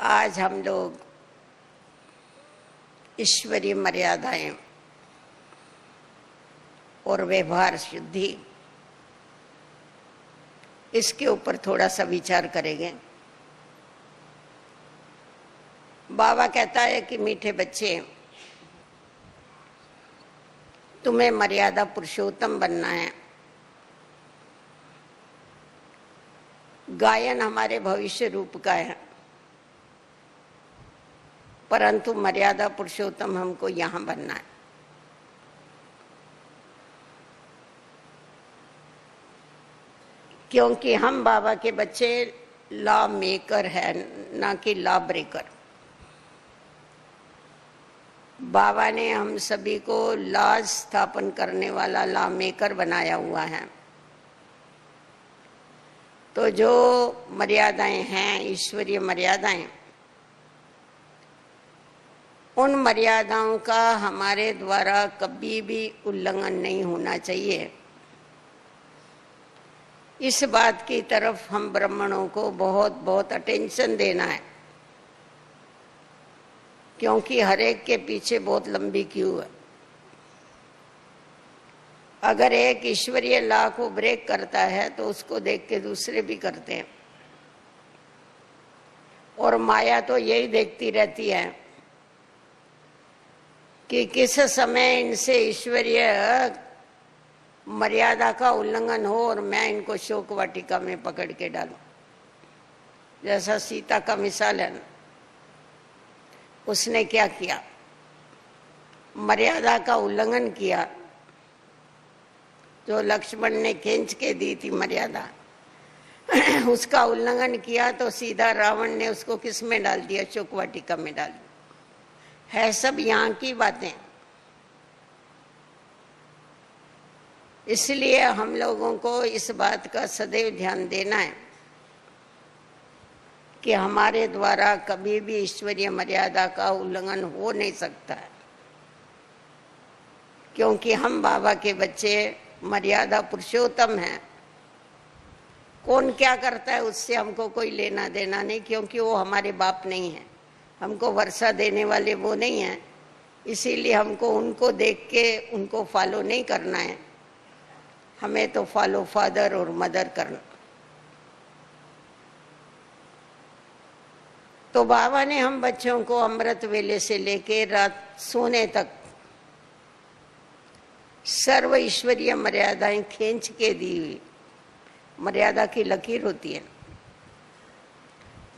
आज हम लोग ईश्वरीय मर्यादाएं और व्यवहार शुद्धि इसके ऊपर थोड़ा सा विचार करेंगे। बाबा कहता है कि मीठे बच्चे, तुम्हें मर्यादा पुरुषोत्तम बनना है। गायन हमारे भविष्य रूप का है, परंतु मर्यादा पुरुषोत्तम हमको यहां बनना है। क्योंकि हम बाबा के बच्चे लॉ मेकर है, ना कि लॉ ब्रेकर। बाबा ने हम सभी को लॉ स्थापन करने वाला लॉ मेकर बनाया हुआ है। तो जो मर्यादाएं हैं, ईश्वरीय मर्यादाएं, उन मर्यादाओं का हमारे द्वारा कभी भी उल्लंघन नहीं होना चाहिए। इस बात की तरफ हम ब्राह्मणों को बहुत बहुत अटेंशन देना है, क्योंकि हर एक के पीछे बहुत लंबी क्यू है। अगर एक ईश्वरीय लॉ को ब्रेक करता है तो उसको देख के दूसरे भी करते हैं, और माया तो यही देखती रहती है कि किस समय इनसे ईश्वरीय मर्यादा का उल्लंघन हो और मैं इनको शोक वाटिका में पकड़ के डालूं। जैसा सीता का मिसाल है ना, उसने क्या किया, मर्यादा का उल्लंघन किया। जो लक्ष्मण ने खींच के दी थी मर्यादा, उसका उल्लंघन किया तो सीधा रावण ने उसको किस में डाल दिया, शोक वाटिका में डाल दिया। है सब यहाँ की बातें। इसलिए हम लोगों को इस बात का सदैव ध्यान देना है कि हमारे द्वारा कभी भी ईश्वरीय मर्यादा का उल्लंघन हो नहीं सकता है, क्योंकि हम बाबा के बच्चे मर्यादा पुरुषोत्तम हैं। कौन क्या करता है उससे हमको कोई लेना देना नहीं, क्योंकि वो हमारे बाप नहीं है। हमको वर्षा देने वाले वो नहीं है, इसीलिए हमको उनको देख के उनको फॉलो नहीं करना है। हमें तो फॉलो फादर और मदर करना। तो बाबा ने हम बच्चों को अमृत वेले से लेके रात सोने तक सर्व ईश्वरीय मर्यादाएं खींच के दी हुई। मर्यादा की लकीर होती है,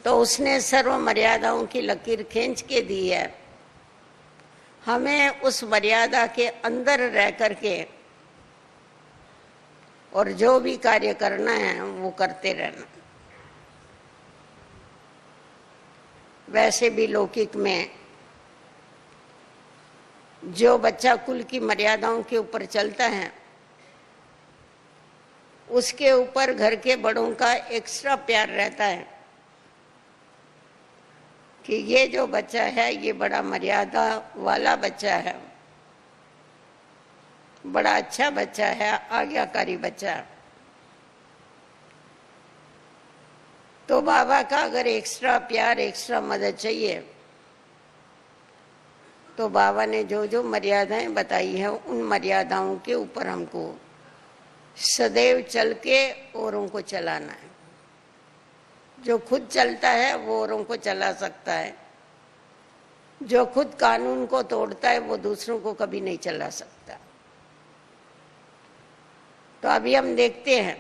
तो उसने सर्व मर्यादाओं की लकीर खींच के दी है। हमें उस मर्यादा के अंदर रह करके और जो भी कार्य करना है वो करते रहना। वैसे भी लौकिक में जो बच्चा कुल की मर्यादाओं के ऊपर चलता है, उसके ऊपर घर के बड़ों का एक्स्ट्रा प्यार रहता है कि ये जो बच्चा है ये बड़ा मर्यादा वाला बच्चा है, बड़ा अच्छा बच्चा है, आज्ञाकारी बच्चा। तो बाबा का अगर एक्स्ट्रा प्यार, एक्स्ट्रा मदद चाहिए, तो बाबा ने जो जो मर्यादाएं बताई है उन मर्यादाओं के ऊपर हमको सदैव चल के औरों को चलाना है। जो खुद चलता है वो औरों को चला सकता है, जो खुद कानून को तोड़ता है वो दूसरों को कभी नहीं चला सकता। तो अभी हम देखते हैं,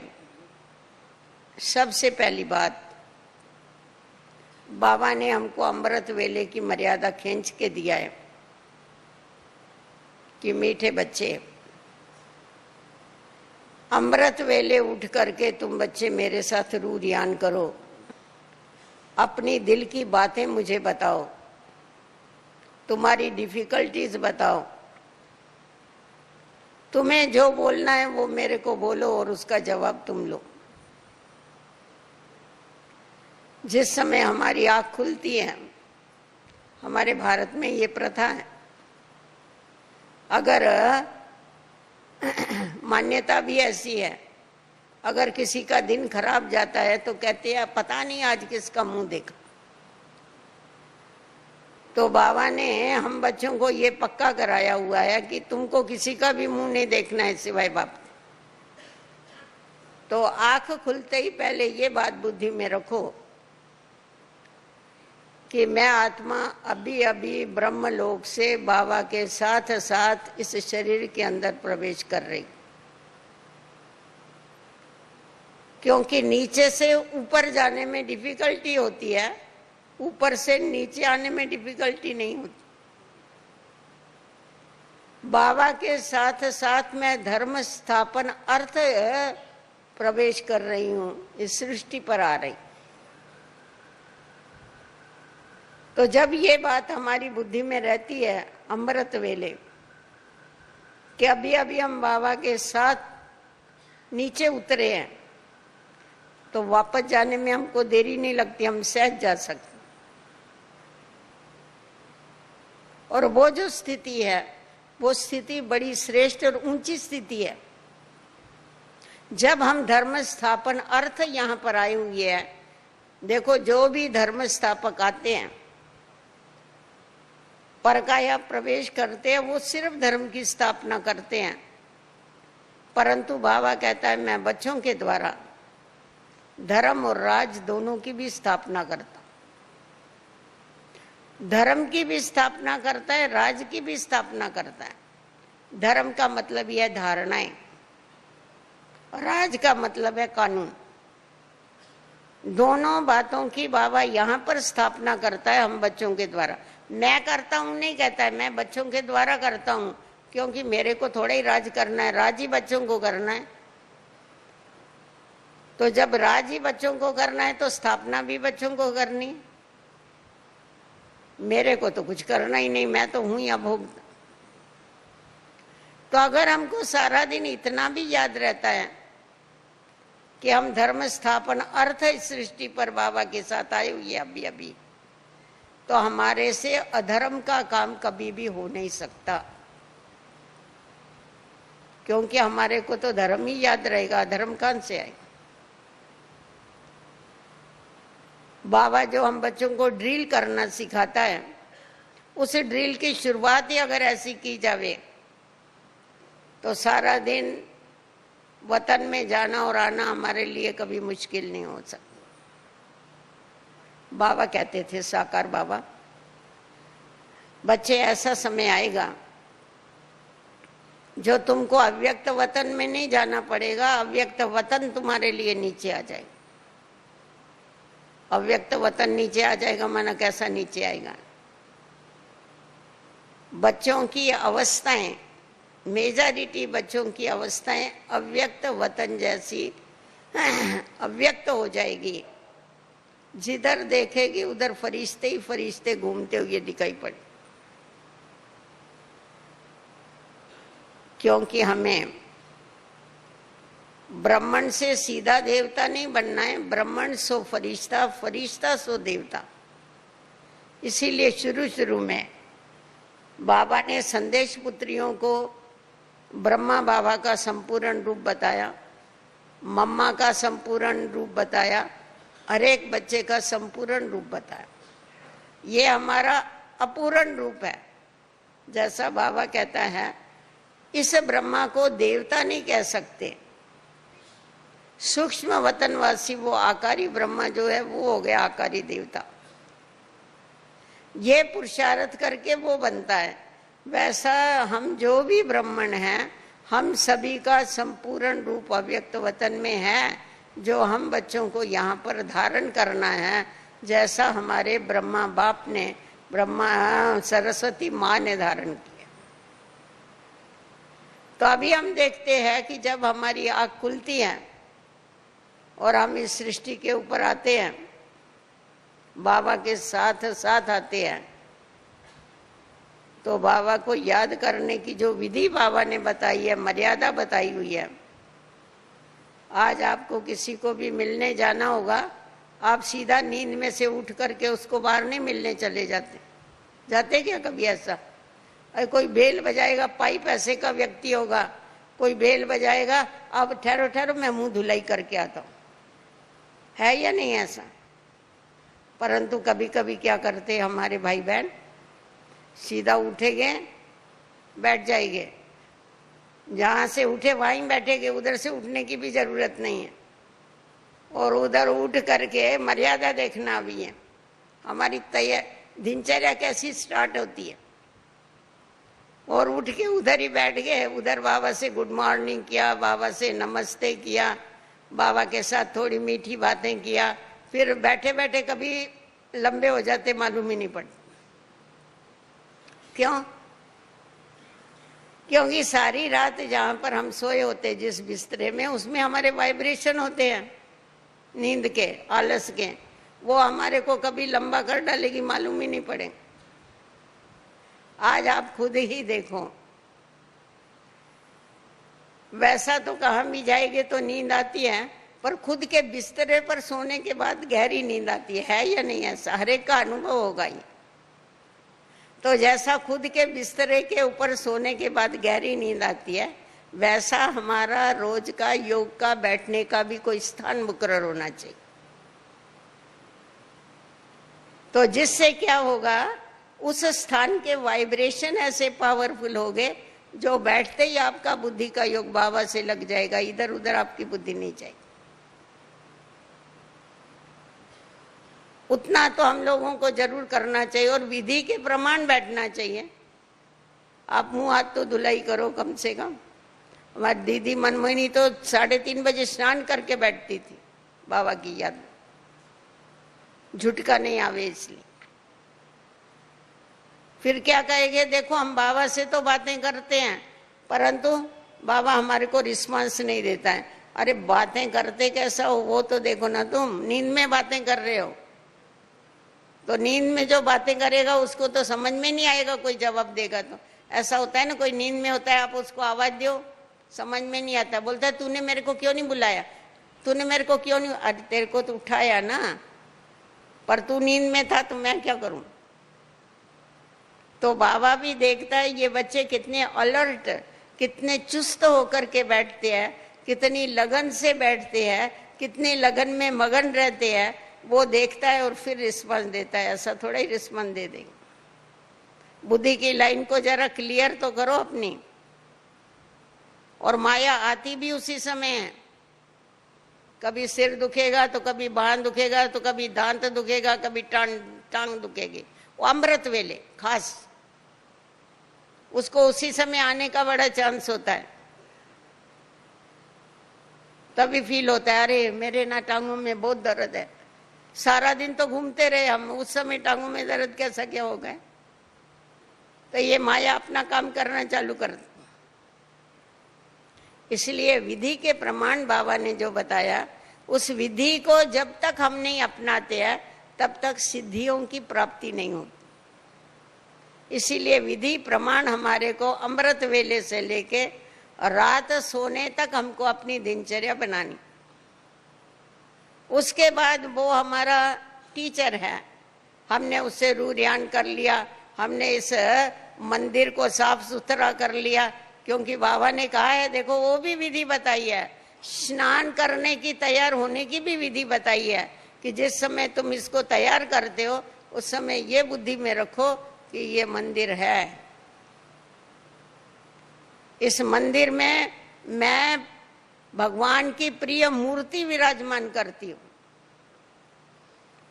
सबसे पहली बात, बाबा ने हमको अमृत वेले की मर्यादा खींच के दिया है कि मीठे बच्चे, अमृत वेले उठ करके तुम बच्चे मेरे साथ रूह ध्यान करो, अपनी दिल की बातें मुझे बताओ, तुम्हारी डिफिकल्टीज बताओ, तुम्हें जो बोलना है वो मेरे को बोलो और उसका जवाब तुम लो। जिस समय हमारी आँख खुलती है, हमारे भारत में ये प्रथा है, अगर मान्यता भी ऐसी है, अगर किसी का दिन खराब जाता है तो कहते हैं पता नहीं आज किसका मुंह देखा। तो बाबा ने हम बच्चों को ये पक्का कराया हुआ है कि तुमको किसी का भी मुंह नहीं देखना है सिवाय बाप। तो आंख खुलते ही पहले ये बात बुद्धि में रखो कि मैं आत्मा अभी अभी ब्रह्मलोक से बाबा के साथ साथ इस शरीर के अंदर प्रवेश कर रही, क्योंकि नीचे से ऊपर जाने में डिफिकल्टी होती है, ऊपर से नीचे आने में डिफिकल्टी नहीं होती। बाबा के साथ साथ मैं धर्म स्थापन अर्थ प्रवेश कर रही हूं, इस सृष्टि पर आ रही। तो जब ये बात हमारी बुद्धि में रहती है अमृत वेले कि अभी अभी हम बाबा के साथ नीचे उतरे हैं, तो वापस जाने में हमको देरी नहीं लगती, हम सहज जा सकते। और वो जो स्थिति है वो स्थिति बड़ी श्रेष्ठ और ऊंची स्थिति है। जब हम धर्म स्थापन अर्थ यहाँ पर आए हुए हैं, देखो जो भी धर्म स्थापक आते हैं पर का या प्रवेश करते हैं, वो सिर्फ धर्म की स्थापना करते हैं, परंतु बाबा कहता है मैं बच्चों के द्वारा धर्म और राज दोनों की भी स्थापना करता, धर्म की भी स्थापना करता है, राज की भी स्थापना करता है। धर्म का मतलब यह धारणाएं, राज का मतलब है कानून। दोनों बातों की बाबा यहाँ पर स्थापना करता है हम बच्चों के द्वारा। मैं करता हूं नहीं कहता है, मैं बच्चों के द्वारा करता हूं, क्योंकि मेरे को थोड़ा ही राज करना है, राज ही बच्चों को करना है। तो जब राज ही बच्चों को करना है तो स्थापना भी बच्चों को करनी है। मेरे को तो कुछ करना ही नहीं, मैं तो हूं या भोगता। तो अगर हमको सारा दिन इतना भी याद रहता है कि हम धर्म स्थापन अर्थ इस सृष्टि पर बाबा के साथ आए हुए अभी अभी, तो हमारे से अधर्म का काम कभी भी हो नहीं सकता, क्योंकि हमारे को तो धर्म ही याद रहेगा, अधर्म कहां से आएगा। बाबा जो हम बच्चों को ड्रिल करना सिखाता है, उस ड्रिल की शुरुआत ही अगर ऐसी की जावे तो सारा दिन वतन में जाना और आना हमारे लिए कभी मुश्किल नहीं हो सकता। बाबा कहते थे, साकार बाबा, बच्चे ऐसा समय आएगा जो तुमको अव्यक्त वतन में नहीं जाना पड़ेगा, अव्यक्त वतन तुम्हारे लिए नीचे आ जाएगा। अव्यक्त वतन नीचे आ जाएगा माना कैसा नीचे आएगा? बच्चों की अवस्थाएं, मेजॉरिटी बच्चों की अवस्थाएं अव्यक्त वतन जैसी अव्यक्त हो जाएगी। जिधर देखेगी उधर फरिश्ते ही फरिश्ते घूमते हुए दिखाई पड़े, क्योंकि हमें ब्राह्मण से सीधा देवता नहीं बनना है, ब्राह्मण सो फरिश्ता, फरिश्ता सो देवता। इसीलिए शुरू शुरू में बाबा ने संदेश पुत्रियों को ब्रह्मा बाबा का संपूर्ण रूप बताया, मम्मा का संपूर्ण रूप बताया, हर एक बच्चे का संपूर्ण रूप बताया। ये हमारा अपूर्ण रूप है। जैसा बाबा कहता है, इस ब्रह्मा को देवता नहीं कह सकते, सूक्ष्म वतनवासी वो आकारी ब्रह्मा जो है वो हो गया आकारी देवता। ये पुरुषार्थ करके वो बनता है। वैसा हम जो भी ब्राह्मण हैं, हम सभी का संपूर्ण रूप अव्यक्त वतन में है, जो हम बच्चों को यहाँ पर धारण करना है, जैसा हमारे ब्रह्मा बाप ने, ब्रह्मा सरस्वती माँ ने धारण किया। तो अभी हम देखते हैं कि जब हमारी आँख खुलती है और हम इस सृष्टि के ऊपर आते हैं, बाबा के साथ साथ आते हैं, तो बाबा को याद करने की जो विधि बाबा ने बताई है, मर्यादा बताई हुई है। आज आपको किसी को भी मिलने जाना होगा, आप सीधा नींद में से उठ करके उसको बाहर नहीं मिलने चले जाते क्या कभी ऐसा? अरे कोई बेल बजाएगा, पाइप ऐसे का व्यक्ति होगा, कोई बेल बजाएगा, अब ठहरो ठहरो मैं मुंह धुलाई करके आता हूँ, है या नहीं ऐसा? परंतु कभी कभी क्या करते हमारे भाई बहन, सीधा उठेंगे, बैठ जाएंगे, जहां से उठे वहीं बैठेंगे, उधर से उठने की भी जरूरत नहीं है। और उधर उठ करके मर्यादा देखना भी है, हमारी दिनचर्या कैसी स्टार्ट होती है। और उठ के उधर ही बैठ गए, उधर बाबा से गुड मॉर्निंग किया, बाबा से नमस्ते किया, बाबा के साथ थोड़ी मीठी बातें किया, फिर बैठे बैठे कभी लंबे हो जाते मालूम ही नहीं पड़ता। क्यों? क्योंकि सारी रात जहां पर हम सोए होते, जिस बिस्तरे में, उसमें हमारे वाइब्रेशन होते हैं नींद के, आलस के, वो हमारे को कभी लंबा कर डालेगी मालूम ही नहीं पड़ेगा। आज आप खुद ही देखो, वैसा तो कहाँ भी जाएंगे तो नींद आती है, पर खुद के बिस्तरे पर सोने के बाद गहरी नींद आती है या नहीं? ऐसा हर एक का अनुभव होगा ही। तो जैसा खुद के बिस्तरे के ऊपर सोने के बाद गहरी नींद आती है, वैसा हमारा रोज का योग का बैठने का भी कोई स्थान मुकर्रर होना चाहिए। तो जिससे क्या होगा, उस स्थान के वाइब्रेशन ऐसे पावरफुल हो गए, जो बैठते ही आपका बुद्धि का योग बाबा से लग जाएगा, इधर उधर आपकी बुद्धि नहीं जाएगी। उतना तो हम लोगों को जरूर करना चाहिए, और विधि के प्रमाण बैठना चाहिए। आप मुंह हाथ तो धुलाई करो कम से कम। हमारी दीदी मनमोहिनी तो 3:30 बजे स्नान करके बैठती थी बाबा की याद में, झुटका नहीं आवे इसलिए। फिर क्या कहेंगे, देखो हम बाबा से तो बातें करते हैं, परंतु बाबा हमारे को रिस्पांस नहीं देता है। अरे बातें करते कैसा हो वो तो देखो ना, तुम नींद में बातें कर रहे हो, तो नींद में जो बातें करेगा उसको तो समझ में नहीं आएगा, कोई जवाब देगा तो। ऐसा होता है ना, कोई नींद में होता है, आप उसको आवाज दो, समझ में नहीं आता, बोलता है तूने मेरे को क्यों नहीं बुलाया, तूने मेरे को क्यों नहीं, अरे तेरे को तो उठाया ना, पर तू नींद में था तो मैं क्या करूं। तो बाबा भी देखता है ये बच्चे कितने अलर्ट, कितने चुस्त होकर के बैठते हैं, कितनी लगन से बैठते हैं, कितनी लगन में मगन रहते हैं, वो देखता है और फिर रिस्पॉन्स देता है। ऐसा थोड़ा ही रिस्पॉन्स दे देंगे। बुद्धि की लाइन को जरा क्लियर तो करो अपनी। और माया आती भी उसी समय है, कभी सिर दुखेगा तो कभी बांह दुखेगा तो कभी दांत दुखेगा, कभी टांग दुखेगी, वो अमृत वेले खास, उसको उसी समय आने का बड़ा चांस होता है। तभी फील होता है अरे मेरे ना टांगों में बहुत दर्द है, सारा दिन तो घूमते रहे हम, उस समय टांगों में दर्द कैसा क्या हो गया। तो ये माया अपना काम करना चालू कर। इसलिए विधि के प्रमाण बाबा ने जो बताया, उस विधि को जब तक हम नहीं अपनाते हैं तब तक सिद्धियों की प्राप्ति नहीं होती। इसीलिए विधि प्रमाण हमारे को अमृत वेले से लेके रात सोने तक हमको अपनी दिनचर्या बनानी। उसके बाद वो हमारा टीचर है, हमने उससे रूरियान कर लिया, हमने इस मंदिर को साफ सुथरा कर लिया, क्योंकि बाबा ने कहा है, देखो वो भी विधि बताई है, स्नान करने की, तैयार होने की भी विधि बताई है, कि जिस समय तुम इसको तैयार करते हो उस समय ये बुद्धि में रखो कि ये मंदिर है, इस मंदिर में मैं भगवान की प्रिय मूर्ति विराजमान करती हूँ।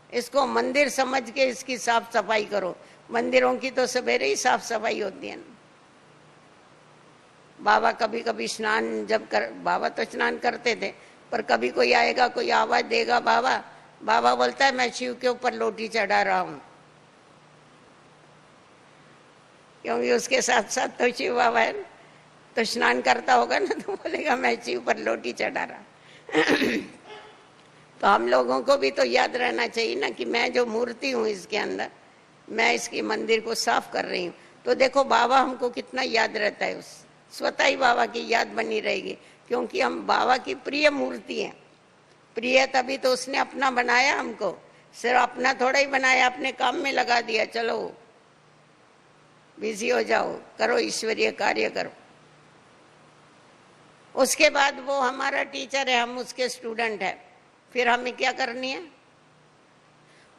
इसको मंदिर समझ के इसकी साफ सफाई करो। मंदिरों की तो सवेरे ही साफ सफाई होती है ना। बाबा कभी कभी स्नान बाबा तो स्नान करते थे, पर कभी कोई आएगा, कोई आवाज देगा, बाबा बोलता है मैं शिव के ऊपर लोटी चढ़ा रहा हूं, क्योंकि उसके साथ साथ तो शिव बाबा है, तो स्नान करता होगा ना, तो बोलेगा मैं शिव पर लोटी चढ़ा रहा। तो हम लोगों को भी तो याद रहना चाहिए ना कि मैं जो मूर्ति हूँ इसके अंदर, मैं इसकी मंदिर को साफ कर रही हूँ। तो देखो बाबा हमको कितना याद रहता है, उस स्वतः ही बाबा की याद बनी रहेगी, क्योंकि हम बाबा की प्रिय मूर्ति हैं। प्रिय तभी तो उसने अपना बनाया हमको, सिर्फ अपना थोड़ा ही बनाया, अपने काम में लगा दिया, चलो बिजी हो जाओ, करो ईश्वरीय कार्य करो। उसके बाद वो हमारा टीचर है, हम उसके स्टूडेंट है, फिर हमें क्या करनी है,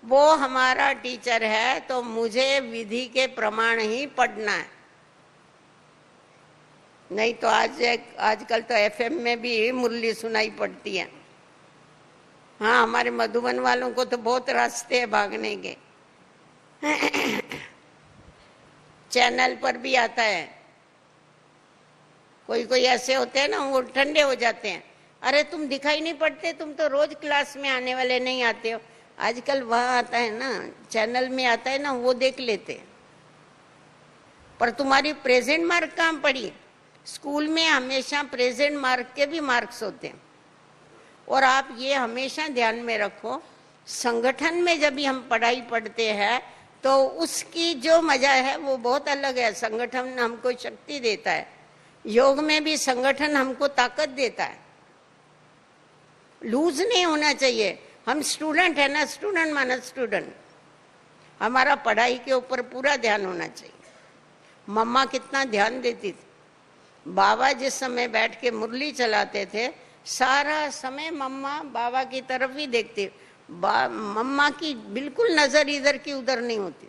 वो हमारा टीचर है तो मुझे विधि के प्रमाण ही पढ़ना है। नहीं तो आजकल तो एफएम में भी मुरली सुनाई पड़ती है। हाँ, हमारे मधुबन वालों को तो बहुत रास्ते हैं भागने के। चैनल पर भी आता है। कोई कोई ऐसे होते हैं ना, वो ठंडे हो जाते हैं, अरे तुम दिखाई नहीं पड़ते, तुम तो रोज क्लास में आने वाले नहीं आते हो। आजकल वहां आता है ना, चैनल में आता है ना, वो देख लेते हैं। पर तुम्हारी प्रेजेंट मार्क कहाँ पड़ी? स्कूल में हमेशा प्रेजेंट मार्क के भी मार्क्स होते हैं। और आप ये हमेशा ध्यान में रखो, संगठन में जब भी हम पढ़ाई पढ़ते हैं तो उसकी जो मजा है वो बहुत अलग है। संगठन हमको शक्ति देता है। योग में भी संगठन हमको ताकत देता है। लूज नहीं होना चाहिए। हम स्टूडेंट है ना, स्टूडेंट माना स्टूडेंट, हमारा पढ़ाई के ऊपर पूरा ध्यान होना चाहिए। मम्मा कितना ध्यान देती थी। बाबा जिस समय बैठ के मुरली चलाते थे, सारा समय मम्मा बाबा की तरफ ही देखती। मम्मा की बिल्कुल नजर इधर की उधर नहीं होती।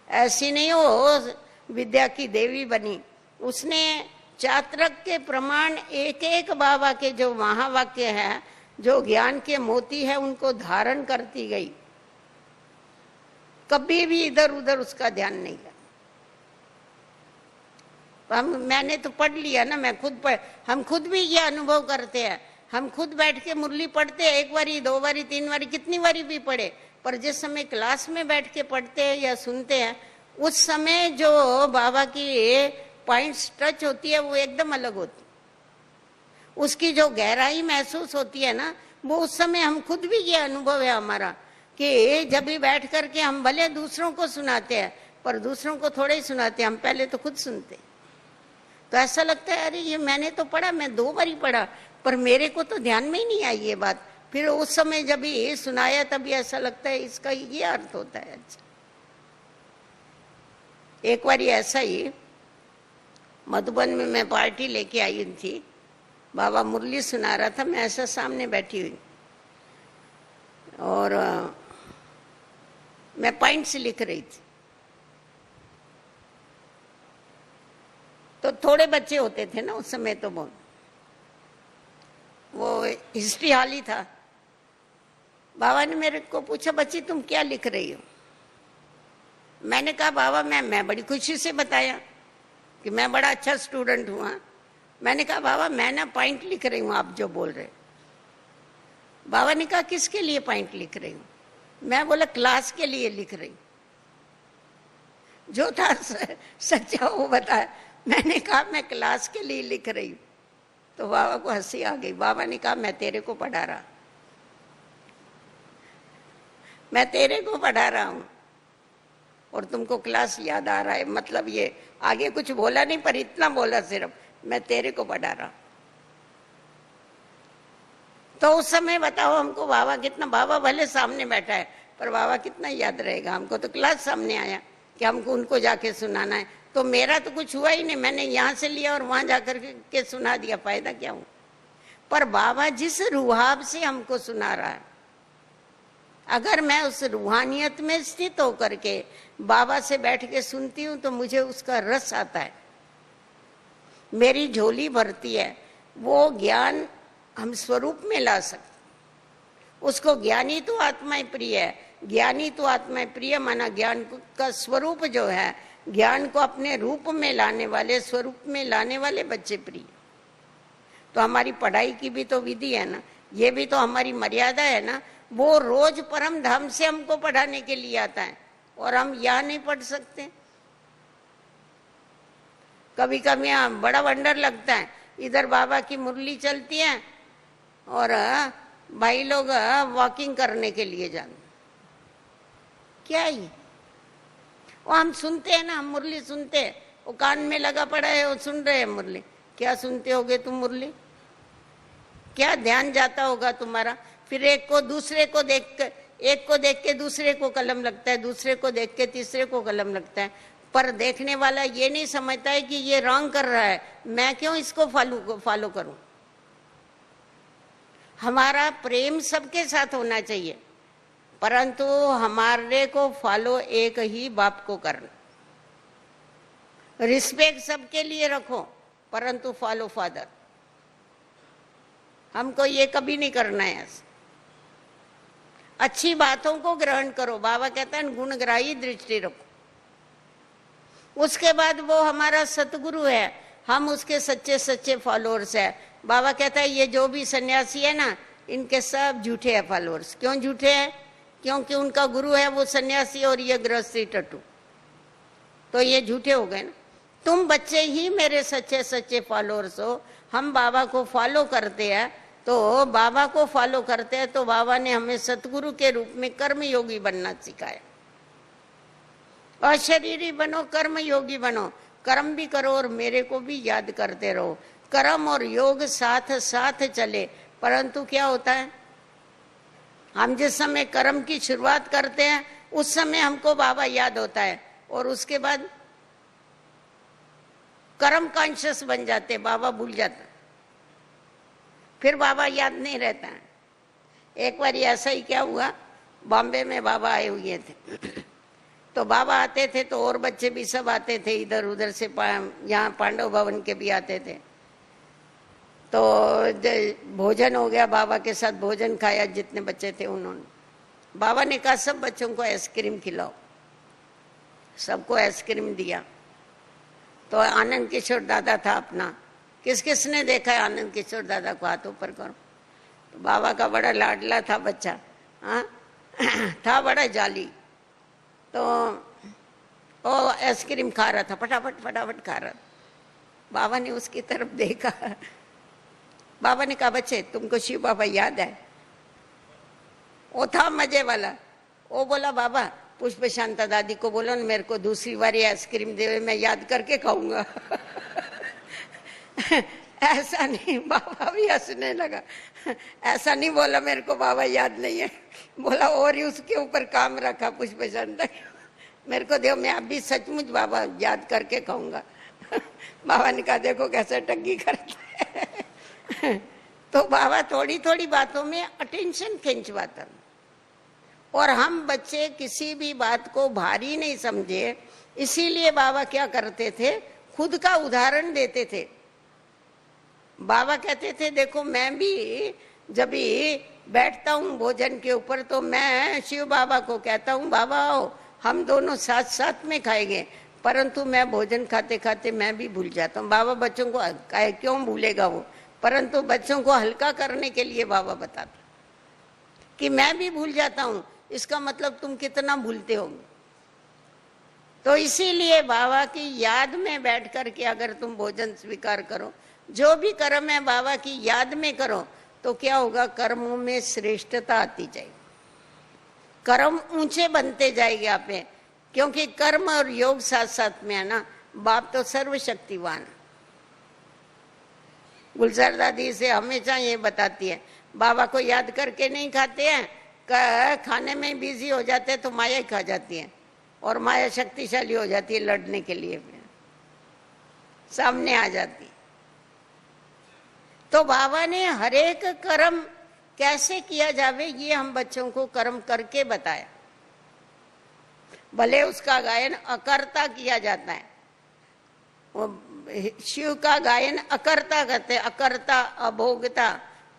ऐसी नहीं हो विद्या की देवी बनी। उसने चात्रक के प्रमाण एक एक बाबा के जो महावाक्य है, जो ज्ञान के मोती है, उनको धारण करती गई। कभी भी इधर उधर उसका ध्यान नहीं है। मैंने तो पढ़ लिया ना, हम खुद भी ये अनुभव करते हैं। हम खुद बैठ के मुरली पढ़ते हैं, 1 बारी 2 बारी 3 बारी कितनी बारी भी पढ़े, पर जिस समय क्लास में बैठ के पढ़ते हैं या सुनते हैं, उस समय जो बाबा की पॉइंट्स टच होती है वो एकदम अलग होती। उसकी जो गहराई महसूस होती है ना, वो उस समय हम खुद भी ये अनुभव है हमारा कि जब भी बैठ करके हम भले दूसरों को सुनाते हैं, पर दूसरों को थोड़े ही सुनाते हैं, हम पहले तो खुद सुनते हैं। तो ऐसा लगता है अरे ये मैंने तो पढ़ा, मैं 2 बारी पढ़ा, पर मेरे को तो ध्यान में ही नहीं आई ये बात। फिर उस समय जब ये सुनाया तभी ऐसा लगता है इसका ये अर्थ होता है। अच्छा, एक बार ऐसा ही मधुबन में मैं पार्टी लेके आई थी। बाबा मुरली सुना रहा था, मैं ऐसा सामने बैठी हुई और मैं पॉइंट्स लिख रही थी। तो थोड़े बच्चे होते थे ना उस समय, तो वो हिस्ट्री हॉल ही था। बाबा ने मेरे को पूछा, बच्ची तुम क्या लिख रही हो? मैंने कहा बाबा मैं बड़ी खुशी से बताया कि मैं बड़ा अच्छा स्टूडेंट हूँ। मैंने कहा बाबा मैं ना पॉइंट लिख रही हूँ आप जो बोल रहे। बाबा ने कहा किसके लिए पॉइंट लिख रही हूँ? मैं बोला क्लास के लिए लिख रही हूँ। जो था सच्चा वो बताया। मैंने कहा मैं क्लास के लिए लिख रही हूँ। तो बाबा को हंसी आ गई। बाबा ने कहा मैं तेरे को पढ़ा रहा, मैं तेरे को पढ़ा रहा हूँ और तुमको क्लास याद आ रहा है। मतलब ये आगे कुछ बोला नहीं, पर इतना बोला सिर्फ, मैं तेरे को पढ़ा रहा। तो उस समय बताओ हमको बाबा कितना, बाबा भले सामने बैठा है पर बाबा कितना याद रहेगा। हमको तो क्लास सामने आया कि हमको उनको जाके सुनाना है। तो मेरा तो कुछ हुआ ही नहीं, मैंने यहाँ से लिया और वहां जाकर के सुना दिया, फायदा क्या हुआ? पर बाबा जिस रूहाब से हमको सुना रहा है, अगर मैं उस रूहानियत में स्थित होकर के बाबा से बैठ के सुनती हूँ तो मुझे उसका रस आता है, मेरी झोली भरती है। वो ज्ञान हम स्वरूप में ला सकते। उसको ज्ञानी तो आत्माएं प्रिय है, ज्ञानी तो आत्माएं प्रिय माना ज्ञान का स्वरूप जो है, ज्ञान को अपने रूप में लाने वाले, स्वरूप में लाने वाले बच्चे प्रिय। तो हमारी पढ़ाई की भी तो विधि है ना, ये भी तो हमारी मर्यादा है ना। वो रोज परम धाम से हमको पढ़ाने के लिए आता है और हम यहाँ नहीं पढ़ सकते। कभी कभी बड़ा वंडर लगता है, इधर बाबा की मुरली चलती है और भाई लोग वॉकिंग करने के लिए जाते। क्या ये वो हम सुनते हैं ना, हम मुरली सुनते हैं, वो कान में लगा पड़ा है, वो सुन रहे हैं मुरली। क्या सुनते होगे तुम मुरली? क्या ध्यान जाता होगा तुम्हारा? फिर एक को दूसरे को देख कर, एक को देख के दूसरे को कलम लगता है, दूसरे को देख के तीसरे को कलम लगता है। पर देखने वाला ये नहीं समझता है कि ये रॉन्ग कर रहा है, मैं क्यों इसको फॉलो करूं। हमारा प्रेम सबके साथ होना चाहिए, परंतु हमारे को फॉलो एक ही बाप को करना। रिस्पेक्ट सबके लिए रखो, परंतु फॉलो फादर। हमको ये कभी नहीं करना है। अच्छी बातों को ग्रहण करो। बाबा कहता है गुणग्राही दृष्टि रखो। उसके बाद वो हमारा सतगुरु है, हम उसके सच्चे सच्चे फॉलोअर्स है। बाबा कहता है ये जो भी सन्यासी है ना, इनके सब झूठे हैं फॉलोअर्स। क्यों झूठे हैं? क्योंकि उनका गुरु है वो सन्यासी और ये गृहस्थी टट्टू, तो ये झूठे हो गए ना। तुम बच्चे ही मेरे सच्चे सच्चे फॉलोअर्स हो। हम बाबा को फॉलो करते हैं, तो बाबा को फॉलो करते हैं तो बाबा ने हमें सतगुरु के रूप में कर्म योगी बनना सिखाया। अशरीरी बनो, कर्म योगी बनो। कर्म भी करो और मेरे को भी याद करते रहो। कर्म और योग साथ साथ चले। परंतु क्या होता है, हम जिस समय कर्म की शुरुआत करते हैं उस समय हमको बाबा याद होता है, और उसके बाद कर्म कॉन्शियस बन जाते, बाबा भूल जाता, फिर बाबा याद नहीं रहता है। एक बार ऐसा ही क्या हुआ, बॉम्बे में बाबा आए हुए थे, तो बाबा आते थे तो और बच्चे भी सब आते थे, इधर उधर से यहाँ पांडव भवन के भी आते थे। तो भोजन हो गया, बाबा के साथ भोजन खाया, जितने बच्चे थे उन्होंने। बाबा ने कहा सब बच्चों को आइसक्रीम खिलाओ, सबको आइसक्रीम दिया। तो आनंद किशोर दादा था अपना, किस किसने देखा है आनंद किशोर दादा को, हाथ ऊपर करो। तो बाबा का बड़ा लाडला था बच्चा, हाँ था बड़ा जाली, तो वो आइसक्रीम खा रहा था, फटाफट फटाफट खा रहा था। बाबा ने उसकी तरफ देखा, बाबा ने कहा बच्चे तुमको शिव बाबा याद है? वो था मजे वाला। वो बोला बाबा पुष्प शांता दादी को बोलो ना मेरे को दूसरी बार आइसक्रीम दे, मैं याद करके खाऊंगा। ऐसा नहीं, बाबा भी हंसने लगा। ऐसा नहीं बोला मेरे को बाबा याद नहीं है, बोला और ही उसके ऊपर काम रखा पुष्प शांता, मेरे को दो, मैं अभी सचमुच बाबा याद करके खाऊंगा। बाबा ने कहा देखो कैसे टग्गी करता है। तो बाबा थोड़ी थोड़ी बातों में अटेंशन खींचवाता, और हम बच्चे किसी भी बात को भारी नहीं समझे, इसीलिए बाबा क्या करते थे, खुद का उदाहरण देते थे। बाबा कहते थे देखो मैं भी जब भी बैठता हूँ भोजन के ऊपर तो मैं शिव बाबा को कहता हूँ बाबा आओ हम दोनों साथ साथ में खाएंगे, परंतु मैं भोजन खाते खाते मैं भी भूल जाता हूँ। बाबा बच्चों को क्यों भूलेगा वो, परंतु बच्चों को हल्का करने के लिए बाबा बताते कि मैं भी भूल जाता हूँ, इसका मतलब तुम कितना भूलते होंगे। तो इसीलिए बाबा की याद में बैठ करके अगर तुम भोजन स्वीकार करो, जो भी कर्म है बाबा की याद में करो, तो क्या होगा, कर्मों में श्रेष्ठता आती जाएगी, कर्म ऊंचे बनते जाएंगे आप में, क्योंकि कर्म और योग साथ साथ में है ना। बाप तो सर्वशक्तिवान। गुलजार दादी से हमेशा ये बताती है, बाबा को याद करके नहीं खाते हैं, खाने में बिजी हो जाते हैं तो माया खा जाती है, और माया शक्तिशाली हो जाती है, लड़ने के लिए सामने आ जाती है। तो बाबा ने हर एक कर्म कैसे किया जावे ये हम बच्चों को कर्म करके बताया। भले उसका गायन अकर्ता किया जाता है, वो शिव का गायन अकर्ता करते, अकर्ता अभोगता,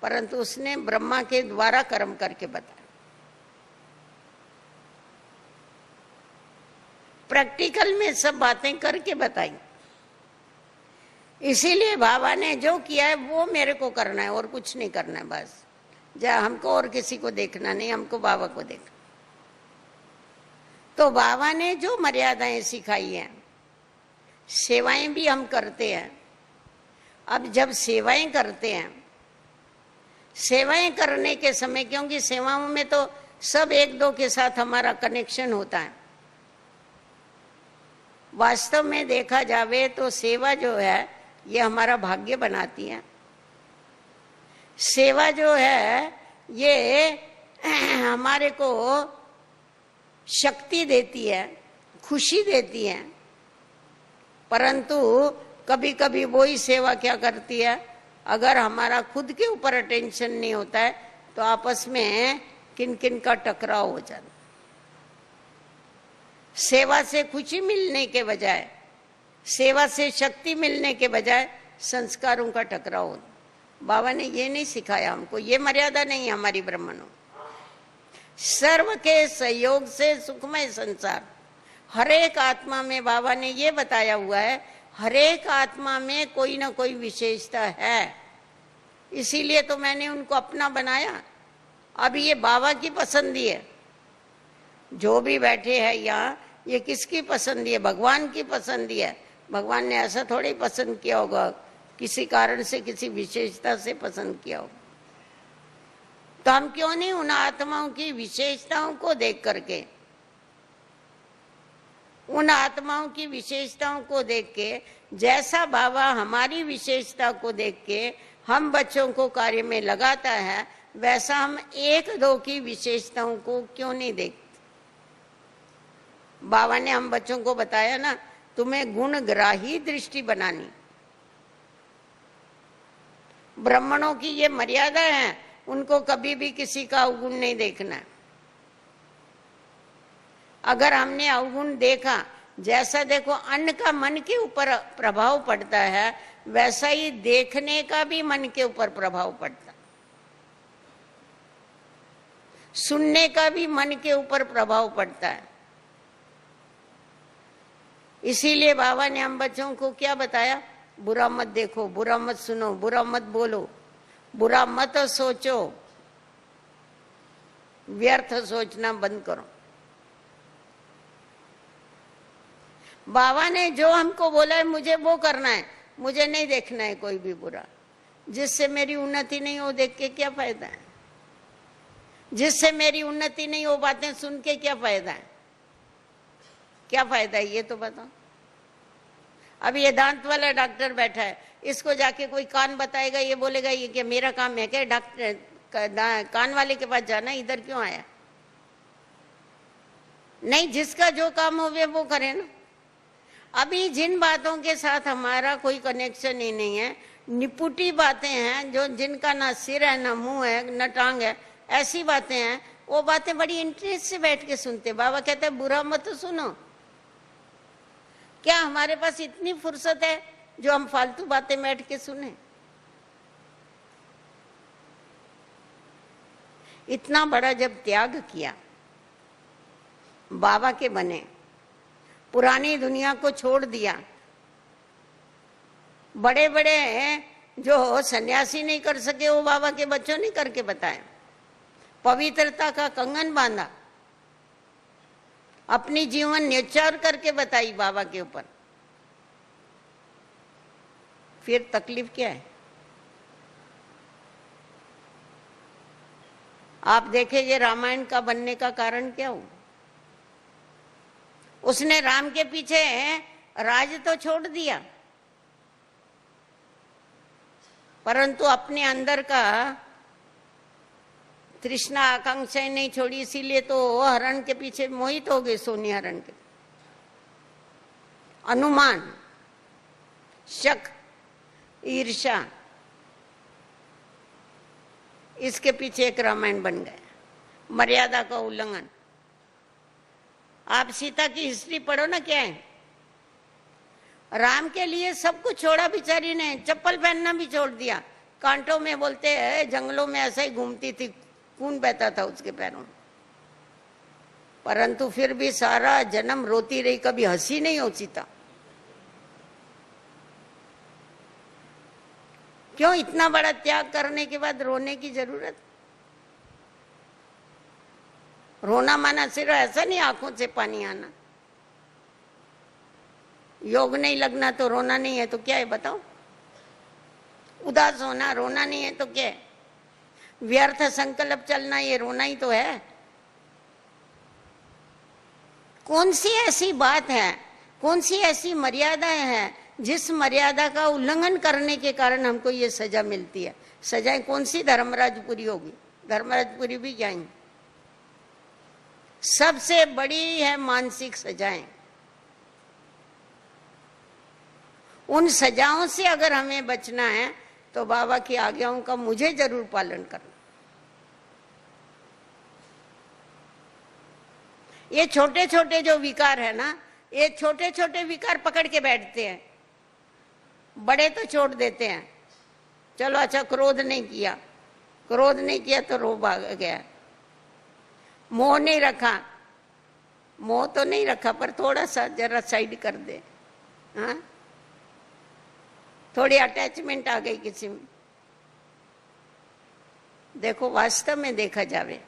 परंतु उसने ब्रह्मा के द्वारा कर्म करके बताया। प्रैक्टिकल में सब बातें करके बताई। इसीलिए बाबा ने जो किया है वो मेरे को करना है और कुछ नहीं करना है, बस जा हमको और किसी को देखना नहीं, हमको बाबा को देखना। तो बाबा ने जो मर्यादाएं सिखाई हैं, सेवाएं भी हम करते हैं। अब जब सेवाएं करते हैं, सेवाएं करने के समय, क्योंकि सेवाओं में तो सब एक दो के साथ हमारा कनेक्शन होता है, वास्तव में देखा जावे तो सेवा जो है ये हमारा भाग्य बनाती है। सेवा जो है ये हमारे को शक्ति देती है, खुशी देती है, परंतु कभी कभी वही सेवा क्या करती है, अगर हमारा खुद के ऊपर अटेंशन नहीं होता है तो आपस में किन किन का टकराव हो जाता। सेवा से खुशी मिलने के बजाय, सेवा से शक्ति मिलने के बजाय संस्कारों का टकराव होता। बाबा ने ये नहीं सिखाया हमको, ये मर्यादा नहीं है हमारी ब्राह्मणों। सर्व के सहयोग से सुखमय संसार, हर एक आत्मा में बाबा ने ये बताया हुआ है, हर एक आत्मा में कोई ना कोई विशेषता है। इसीलिए तो मैंने उनको अपना बनाया। अब ये बाबा की पसंदी है, जो भी बैठे हैं यहाँ, ये किसकी पसंदी है? भगवान की पसंदी है। भगवान ने ऐसा थोड़ी पसंद किया होगा, किसी कारण से, किसी विशेषता से पसंद किया होगा। तो हम क्यों नहीं उन आत्माओं की विशेषताओं को देख करके, उन आत्माओं की विशेषताओं को देख के, जैसा बाबा हमारी विशेषता को देख के हम बच्चों को कार्य में लगाता है, वैसा हम एक दो की विशेषताओं को क्यों नहीं देखते? बाबा ने हम बच्चों को बताया ना, तुम्हें गुणग्राही दृष्टि बनानी। ब्राह्मणों की ये मर्यादा है, उनको कभी भी किसी का अवगुण नहीं देखना। अगर हमने अवगुण देखा, जैसा देखो अन्न का मन के ऊपर प्रभाव पड़ता है, वैसा ही देखने का भी मन के ऊपर प्रभाव पड़ता, सुनने का भी मन के ऊपर प्रभाव पड़ता है। इसीलिए बाबा ने हम बच्चों को क्या बताया? बुरा मत देखो, बुरा मत सुनो, बुरा मत बोलो, बुरा मत सोचो, व्यर्थ सोचना बंद करो। बाबा ने जो हमको बोला है मुझे वो करना है, मुझे नहीं देखना है कोई भी बुरा। जिससे मेरी उन्नति नहीं हो देख के क्या फायदा है? जिससे मेरी उन्नति नहीं हो बातें सुन के क्या फायदा है? क्या फायदा है ये तो बताओ। अब ये दांत वाला डॉक्टर बैठा है, इसको जाके कोई कान बताएगा, ये बोलेगा ये क्या मेरा काम है क्या डॉक्टर कान वाले के पास जाना, इधर क्यों आया? नहीं, जिसका जो काम हो वो करे ना। अभी जिन बातों के साथ हमारा कोई कनेक्शन ही नहीं है, निपुटी बातें हैं, जो जिनका ना सिर है, ना मुंह है, ना टांग है, ऐसी बातें हैं, वो बातें बड़ी इंटरेस्ट से बैठ के सुनते। बाबा कहते हैं बुरा मत सुनो। क्या हमारे पास इतनी फुर्सत है जो हम फालतू बातें बैठ के सुने? इतना बड़ा जब त्याग किया, बाबा के बने, पुरानी दुनिया को छोड़ दिया। बड़े बड़े जो सन्यासी नहीं कर सके वो बाबा के बच्चों ने करके बताया। पवित्रता का कंगन बांधा, अपनी जीवन न्यौछावर करके बताई बाबा के ऊपर। फिर तकलीफ क्या है? आप देखेंगे रामायण का बनने का कारण क्या हो? उसने राम के पीछे राज तो छोड़ दिया, परंतु अपने अंदर का तृष्णा आकांक्षाएं नहीं छोड़ी। इसीलिए तो हरण के पीछे मोहित हो गए, सोनी हरण के। अनुमान, शक, ईर्ष्या, इसके पीछे एक रामायण बन गया। मर्यादा का उल्लंघन। आप सीता की हिस्ट्री पढ़ो ना, क्या है? राम के लिए सब कुछ छोड़ा बेचारी ने, चप्पल पहनना भी छोड़ दिया। कांटों में बोलते हैं, जंगलों में ऐसा ही घूमती थी, खून बहता था उसके पैरों में। परंतु फिर भी सारा जन्म रोती रही, कभी हंसी नहीं हो सीता। क्यों? इतना बड़ा त्याग करने के बाद रोने की जरूरत? रोना माना सिर्फ ऐसा नहीं आंखों से पानी आना। योग नहीं लगना तो रोना नहीं है तो क्या है बताओ? उदास होना रोना नहीं है तो क्या है? व्यर्थ संकल्प चलना ये रोना ही तो है। कौन सी ऐसी बात है, कौन सी ऐसी मर्यादाएं हैं जिस मर्यादा का उल्लंघन करने के कारण हमको ये सजा मिलती है? सजाएं कौन सी धर्मराजपुरी होगी? धर्मराजपुरी भी जाएंगे। सबसे बड़ी है मानसिक सजाएं। उन सजाओं से अगर हमें बचना है तो बाबा की आज्ञाओं का मुझे जरूर पालन करना। ये छोटे छोटे जो विकार है ना, ये छोटे छोटे विकार पकड़ के बैठते हैं, बड़े तो छोड़ देते हैं। चलो अच्छा, क्रोध नहीं किया, क्रोध नहीं किया तो रोब आ गया। मोह नहीं रखा, मोह तो नहीं रखा पर थोड़ा सा जरा साइड कर दे, हाँ, थोड़ी अटैचमेंट आ गई किसी में। देखो वास्तव में देखा जावे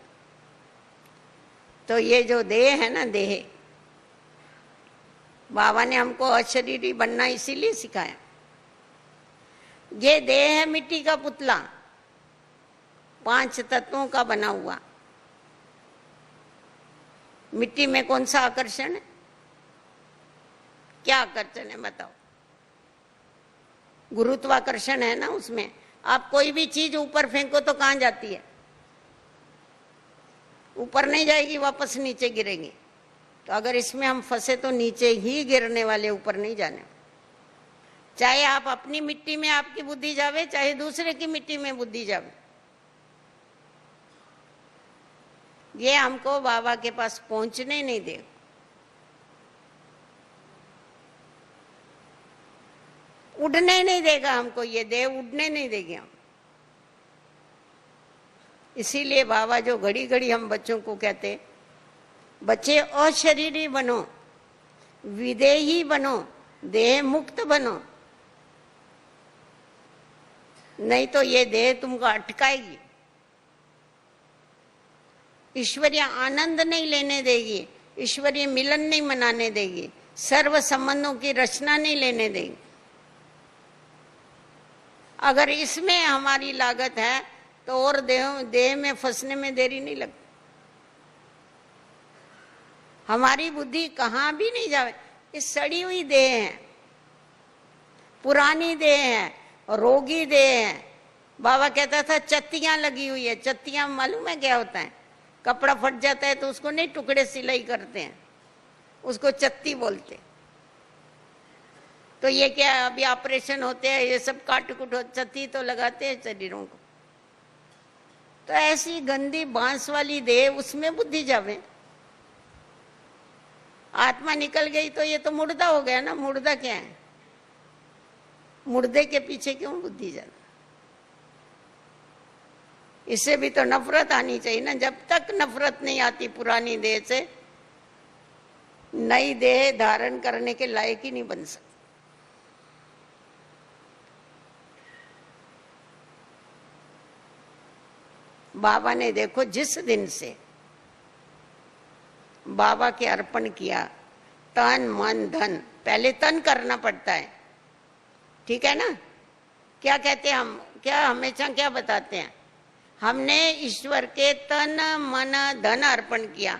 तो ये जो देह है ना, देह, बाबा ने हमको अशरीरी बनना इसीलिए सिखाया। ये देह है मिट्टी का पुतला, 5 तत्वों का बना हुआ। मिट्टी में कौन सा आकर्षण है? क्या आकर्षण है बताओ? गुरुत्वाकर्षण है ना उसमें। आप कोई भी चीज ऊपर फेंको तो कहां जाती है? ऊपर नहीं जाएगी, वापस नीचे गिरेगी। तो अगर इसमें हम फंसे तो नीचे ही गिरने वाले, ऊपर नहीं जाने। चाहे आप अपनी मिट्टी में आपकी बुद्धि जावे, चाहे दूसरे की मिट्टी में बुद्धि जावे, ये हमको बाबा के पास पहुंचने नहीं दे। उड़ने नहीं देगा हमको, ये देह उड़ने नहीं देगी हम। इसीलिए बाबा जो घड़ी घड़ी हम बच्चों को कहते, बच्चे अशरीरी बनो, विदेही बनो, देह मुक्त बनो, नहीं तो ये देह तुमको अटकाएगी, ईश्वरीय आनंद नहीं लेने देगी, ईश्वरीय मिलन नहीं मनाने देगी, सर्व संबंधों की रचना नहीं लेने देगी। अगर इसमें हमारी लागत है तो और देह में फंसने में देरी नहीं लगती। हमारी बुद्धि कहाँ भी नहीं जावे। इस सड़ी हुई देह है, पुरानी देह है, रोगी देह है। बाबा कहता था चत्तियां लगी हुई है। चत्तियां मालूम है क्या होता है? कपड़ा फट जाता है तो उसको नहीं टुकड़े सिलाई करते हैं, उसको चत्ती बोलते। तो ये क्या, अभी ऑपरेशन होते हैं, ये सब काट कुट चत्ती तो लगाते हैं शरीरों को। तो ऐसी गंदी बांस वाली देह, उसमें बुद्धि जावे। आत्मा निकल गई तो ये तो मुर्दा हो गया ना। मुर्दा क्या है? मुर्दे के पीछे क्यों बुद्धि जाती? इससे भी तो नफरत आनी चाहिए ना। जब तक नफरत नहीं आती पुरानी देह से, नई देह धारण करने के लायक ही नहीं बन सकती। बाबा ने देखो जिस दिन से बाबा के अर्पण किया, तन मन धन, पहले तन करना पड़ता है, ठीक है ना? क्या कहते हैं हम, क्या हमेशा क्या बताते हैं? हमने ईश्वर के तन मन धन अर्पण किया।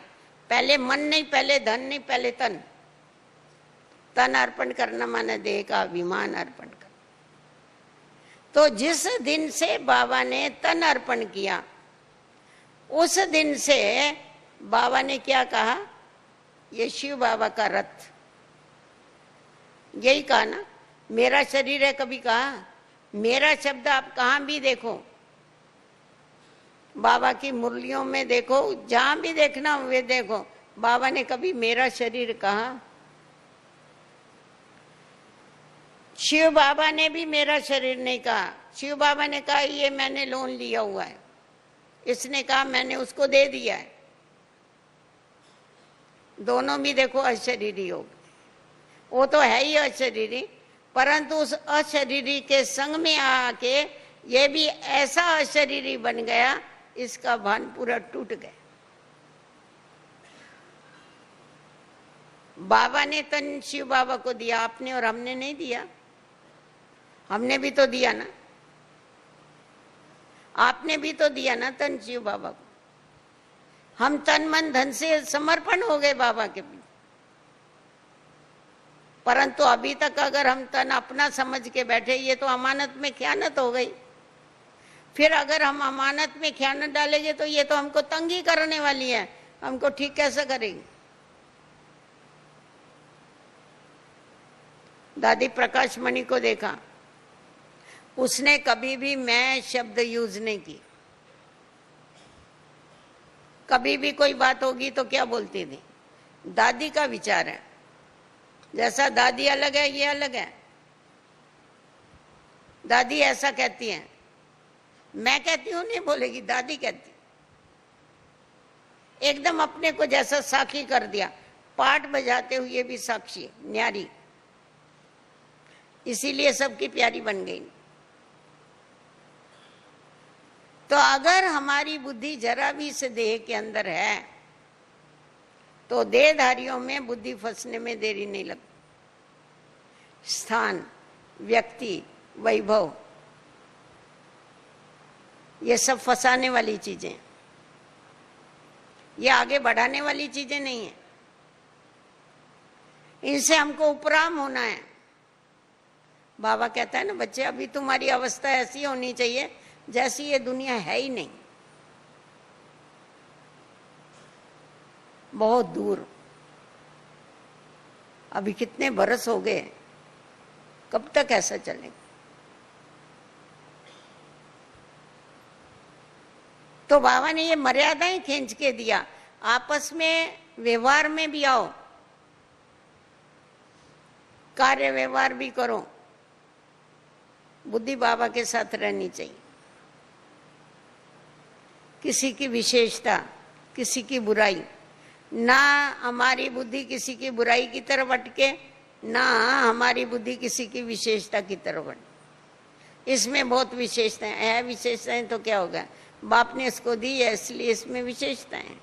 पहले मन नहीं, पहले धन नहीं, पहले तन। तन अर्पण करना माना देह का अभिमान अर्पण करना। तो जिस दिन से बाबा ने तन अर्पण किया, उस दिन से बाबा ने क्या कहा? ये शिव बाबा का रथ। यही कहा ना, मेरा शरीर है। कभी कहा? मेरा शब्द आप कहां भी देखो, बाबा की मुरलियों में देखो, जहां भी देखना वे देखो, बाबा ने कभी मेरा शरीर कहा? शिव बाबा ने भी मेरा शरीर नहीं कहा। शिव बाबा ने कहा ये मैंने लोन लिया हुआ है, इसने कहा मैंने उसको दे दिया है। दोनों भी देखो अशरीरी हो गए। वो तो है ही अशरीरी, परंतु उस अशरीरी के संग में आके ये भी ऐसा अशरीरी बन गया, इसका भान पूरा टूट गया। बाबा ने तन शिव बाबा को दिया, आपने और हमने नहीं दिया। हमने भी तो दिया ना, आपने भी तो दिया ना तन शिव बाबा को। हम तन मन धन से समर्पण हो गए बाबा के भी। परंतु अभी तक अगर हम तन अपना समझ के बैठे, ये तो अमानत में ख़यानत हो गई। फिर अगर हम अमानत में ख़यानत डालेंगे तो ये तो हमको तंगी करने वाली है, हमको ठीक कैसे करेंगे? दादी प्रकाश मणि को देखा, उसने कभी भी मैं शब्द यूज नहीं की। कभी भी कोई बात होगी तो क्या बोलती थी? दादी का विचार है। जैसा दादी अलग है, ये अलग है। दादी ऐसा कहती है, मैं कहती हूं नहीं बोलेगी, दादी कहती। एकदम अपने को जैसा साक्षी कर दिया, पाठ बजाते हुए भी साक्षी, न्यारी, इसीलिए सबकी प्यारी बन गई। तो अगर हमारी बुद्धि जरा भी इस देह के अंदर है तो देहधारियों में बुद्धि फंसने में देरी नहीं लगती। स्थान, व्यक्ति, वैभव, ये सब फंसाने वाली चीजें, ये आगे बढ़ाने वाली चीजें नहीं है। इनसे हमको उपराम होना है। बाबा कहता है ना, बच्चे अभी तुम्हारी अवस्था ऐसी होनी चाहिए जैसी ये दुनिया है ही नहीं, बहुत दूर। अभी कितने बरस हो गए, कब तक ऐसा चलेगा? तो बाबा ने ये मर्यादाएं खींच के दिया, आपस में व्यवहार में भी आओ, कार्य व्यवहार भी करो, बुद्धि बाबा के साथ रहनी चाहिए। किसी की विशेषता, किसी की बुराई, ना हमारी बुद्धि किसी की बुराई की तरफ अटके, ना हमारी बुद्धि किसी की विशेषता की तरफ अटके। इसमें बहुत विशेषताएं है, विशेषताएं तो क्या होगा, बाप ने इसको दी है इसलिए इसमें विशेषताएं।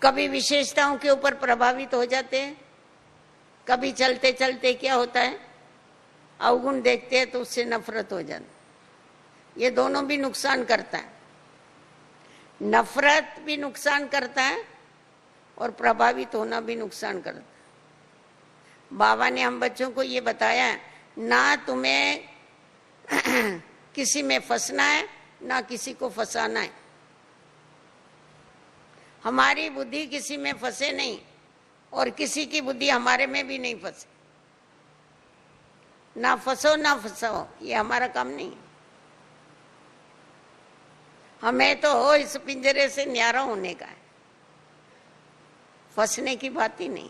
कभी विशेषताओं के ऊपर प्रभावित हो जाते हैं, कभी चलते चलते क्या होता है, अवगुण देखते हैं तो उससे नफरत हो जाती। ये दोनों भी नुकसान करता है, नफरत भी नुकसान करता है और प्रभावित होना भी नुकसान करता है। बाबा ने हम बच्चों को ये बताया, ना तुम्हें किसी में फंसना है, ना किसी को फंसाना है। हमारी बुद्धि किसी में फंसे नहीं और किसी की बुद्धि हमारे में भी नहीं फंसे। ना फंसो ना फंसाओ, ये हमारा काम नहीं है। हमें तो इस पिंजरे से न्यारा होने का है, फंसने की बात ही नहीं।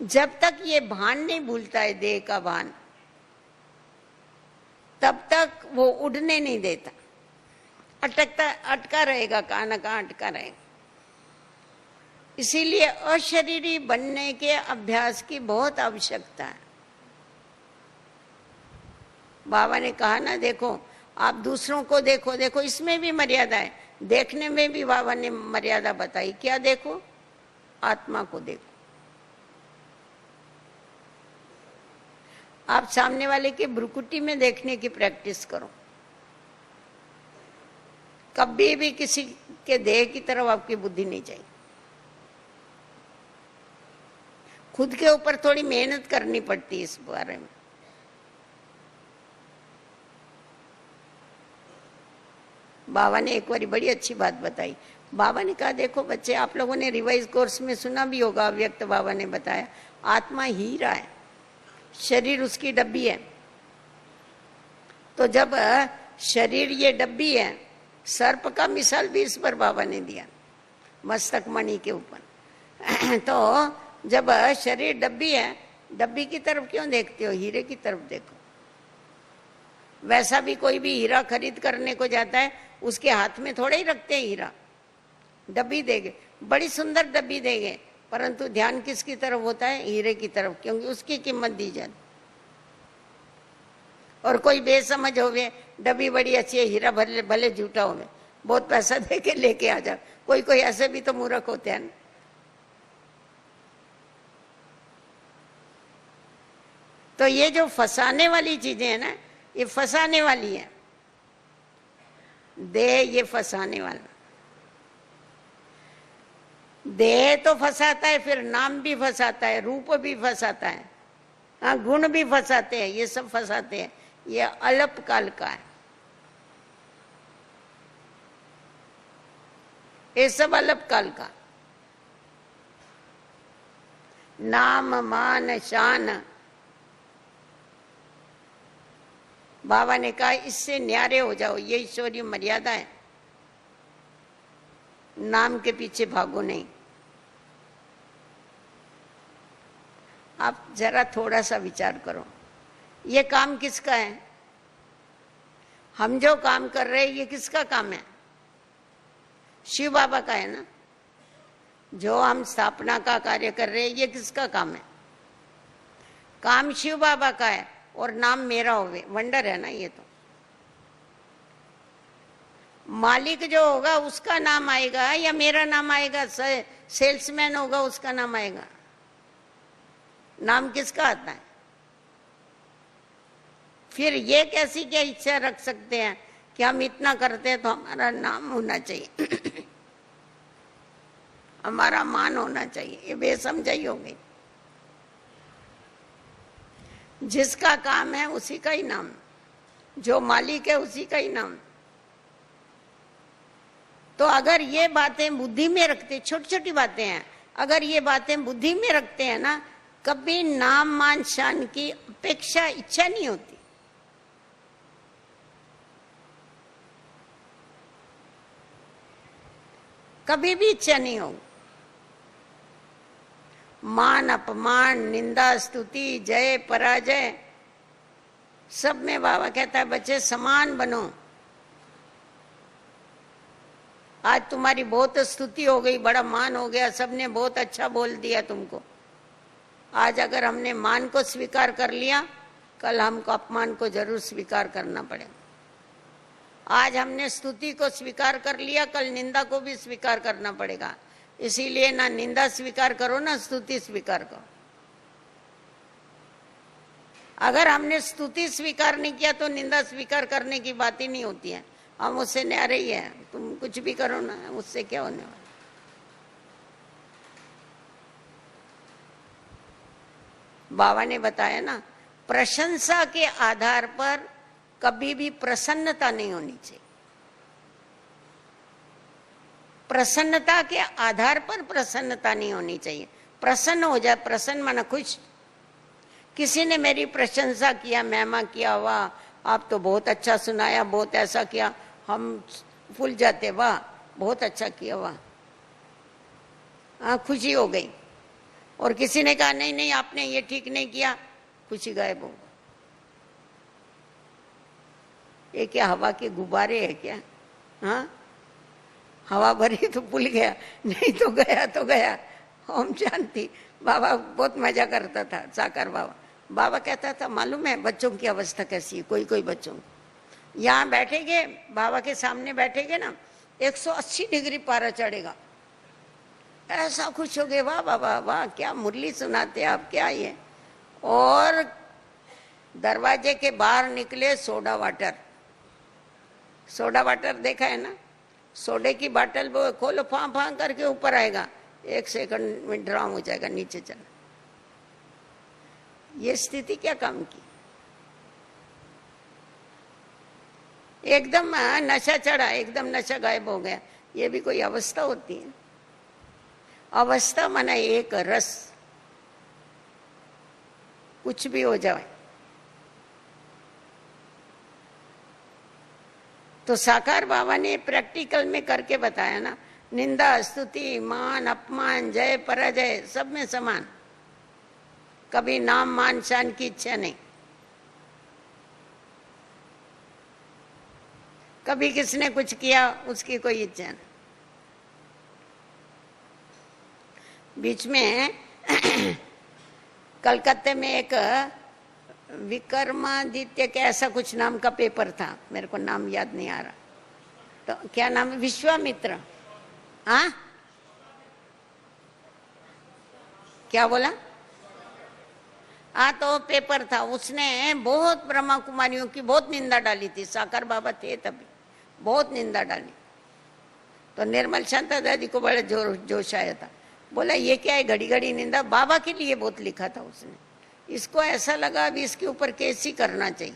जब तक ये भान नहीं भूलता है, देह का भान, तब तक वो उड़ने नहीं देता, अटका रहेगा, कहां ना कहां अटका रहेगा। इसीलिए अशरीरी बनने के अभ्यास की बहुत आवश्यकता है। बाबा ने कहा ना, देखो आप दूसरों को देखो, देखो इसमें भी मर्यादा है, देखने में भी बाबा ने मर्यादा बताई। क्या देखो? आत्मा को देखो। आप सामने वाले के भ्रुकुटी में देखने की प्रैक्टिस करो। कभी भी किसी के देह की तरफ आपकी बुद्धि नहीं चाहिए। खुद के ऊपर थोड़ी मेहनत करनी पड़ती है इस बारे में। बाबा ने एक बार बड़ी अच्छी बात बताई। बाबा ने कहा, देखो बच्चे, आप लोगों ने रिवाइज कोर्स में सुना भी होगा, अव्यक्त बाबा ने बताया, आत्मा हीरा है, शरीर उसकी डब्बी है। तो जब शरीर ये डब्बी है, सर्प का मिसाल भी इस पर बाबा ने दिया, मस्तक मणि के ऊपर। तो जब शरीर डब्बी है, डब्बी की तरफ क्यों देखते हो, हीरे की तरफ देखो। वैसा भी कोई भी हीरा खरीद करने को जाता है, उसके हाथ में थोड़े ही रखते हैं हीरा, डब्बी देंगे, बड़ी सुंदर डब्बी देंगे, परंतु ध्यान किसकी तरफ होता है, हीरे की तरफ, क्योंकि उसकी कीमत दी जाती। और कोई बेसमझ होवे, डब्बी बड़ी अच्छी है, हीरा भले भले झूठा होवे, बहुत पैसा दे के लेके आ जा। कोई कोई ऐसे भी तो मूर्ख होते हैं। तो ये जो फंसाने वाली चीजें है ना, ये फंसाने वाली है। देह ये फंसाने वाला, देह तो फंसाता है, फिर नाम भी फंसाता है, रूप भी फंसाता है, हाँ गुण भी फंसाते हैं, ये सब फंसाते हैं। ये अल्पकाल का है, ये सब अल्पकाल का। नाम मान शान, बाबा ने कहा इससे न्यारे हो जाओ, ये ईश्वरीय मर्यादा है। नाम के पीछे भागो नहीं। आप जरा थोड़ा सा विचार करो, ये काम किसका है? हम जो काम कर रहे हैं ये किसका काम है? शिव बाबा का है ना। जो हम स्थापना का कार्य कर रहे हैं ये किसका काम है? काम शिव बाबा का है और नाम मेरा होवे, वंडर है ना ये तो। मालिक जो होगा उसका नाम आएगा या मेरा नाम आएगा? सेल्समैन होगा उसका नाम आएगा। नाम किसका आता है? फिर ये कैसी क्या इच्छा रख सकते हैं कि हम इतना करते हैं तो हमारा नाम होना चाहिए हमारा मान होना चाहिए? ये बेसमझाई हो गई। जिसका काम है उसी का ही नाम, जो मालिक है उसी का ही नाम। तो अगर ये बातें बुद्धि में रखते, छोटी छोटी बातें हैं, अगर ये बातें बुद्धि में रखते हैं ना, कभी नाम मान शान की अपेक्षा इच्छा नहीं होती। कभी भी इच्छा नहीं होगी। मान अपमान, निंदा स्तुति, जय पराजय, सब में बाबा कहता है बच्चे समान बनो। आज तुम्हारी बहुत स्तुति हो गई, बड़ा मान हो गया, सबने बहुत अच्छा बोल दिया तुमको। आज अगर हमने मान को स्वीकार कर लिया, कल हमको अपमान को जरूर स्वीकार करना पड़ेगा। आज हमने स्तुति को स्वीकार कर लिया, कल निंदा को भी स्वीकार करना पड़ेगा। इसीलिए ना निंदा स्वीकार करो ना स्तुति स्वीकार करो। अगर हमने स्तुति स्वीकार नहीं किया तो निंदा स्वीकार करने की बात ही नहीं होती है। हम उससे न्यारे ही है, तुम कुछ भी करो ना, उससे क्या होने वाला। बाबा ने बताया ना, प्रशंसा के आधार पर कभी भी प्रसन्नता नहीं होनी चाहिए। प्रसन्नता के आधार पर प्रसन्नता नहीं होनी चाहिए। प्रसन्न हो जाए, प्रसन्न माना खुश। किसी ने मेरी प्रशंसा किया, महिमा किया, वाह आप तो बहुत अच्छा सुनाया, बहुत ऐसा किया, हम फूल जाते, वाह बहुत अच्छा किया, वाह, हाँ खुशी हो गई। और किसी ने कहा नहीं नहीं आपने ये ठीक नहीं किया, खुशी गायब हो। ये क्या हवा के गुब्बारे है क्या? हाँ, हवा भरी तो भूल गया, नहीं तो गया तो गया। ओम शांति। बाबा बहुत मजा करता था, साकार बाबा। बाबा कहता था मालूम है बच्चों की अवस्था कैसी है? कोई कोई बच्चों यहाँ बैठेंगे, बाबा के सामने बैठेंगे ना, 180 डिग्री पारा चढ़ेगा। ऐसा खुश हो गए, वाह बाबा वाह क्या मुरली सुनाते आप, क्या ये। और दरवाजे के बाहर निकले सोडा वाटर। सोडा वाटर देखा है ना? सोडे की बाटल वो खोलो, फां फां करके ऊपर आएगा, 1 सेकंड में ड्राम हो जाएगा, नीचे चला। ये स्थिति क्या काम की? एकदम नशा चढ़ा, एकदम नशा गायब हो गया। ये भी कोई अवस्था होती है? अवस्था माना एक रस, कुछ भी हो जाए। तो साकार बाबा ने प्रैक्टिकल में करके बताया ना, निंदा स्तुति मान अपमान जय पराजय सब में समान। कभी नाम मान शान की इच्छा नहीं। कभी किसने कुछ किया उसकी कोई इच्छा नहीं। बीच में कलकत्ते में एक विक्रमादित्य के ऐसा कुछ नाम का पेपर था, मेरे को नाम याद नहीं आ रहा। तो क्या नाम है? विश्वामित्र। हाँ क्या बोला? हाँ तो पेपर था, उसने बहुत ब्रह्मा कुमारियों की बहुत निंदा डाली थी। साकार बाबा थे तभी, बहुत निंदा डाली। तो निर्मल शांता दादी को बड़ा जोश आया था। बोला ये क्या है घड़ी घड़ी निंदा? बाबा के लिए बहुत लिखा था उसने। इसको ऐसा लगा अभी इसके ऊपर केस ही करना चाहिए।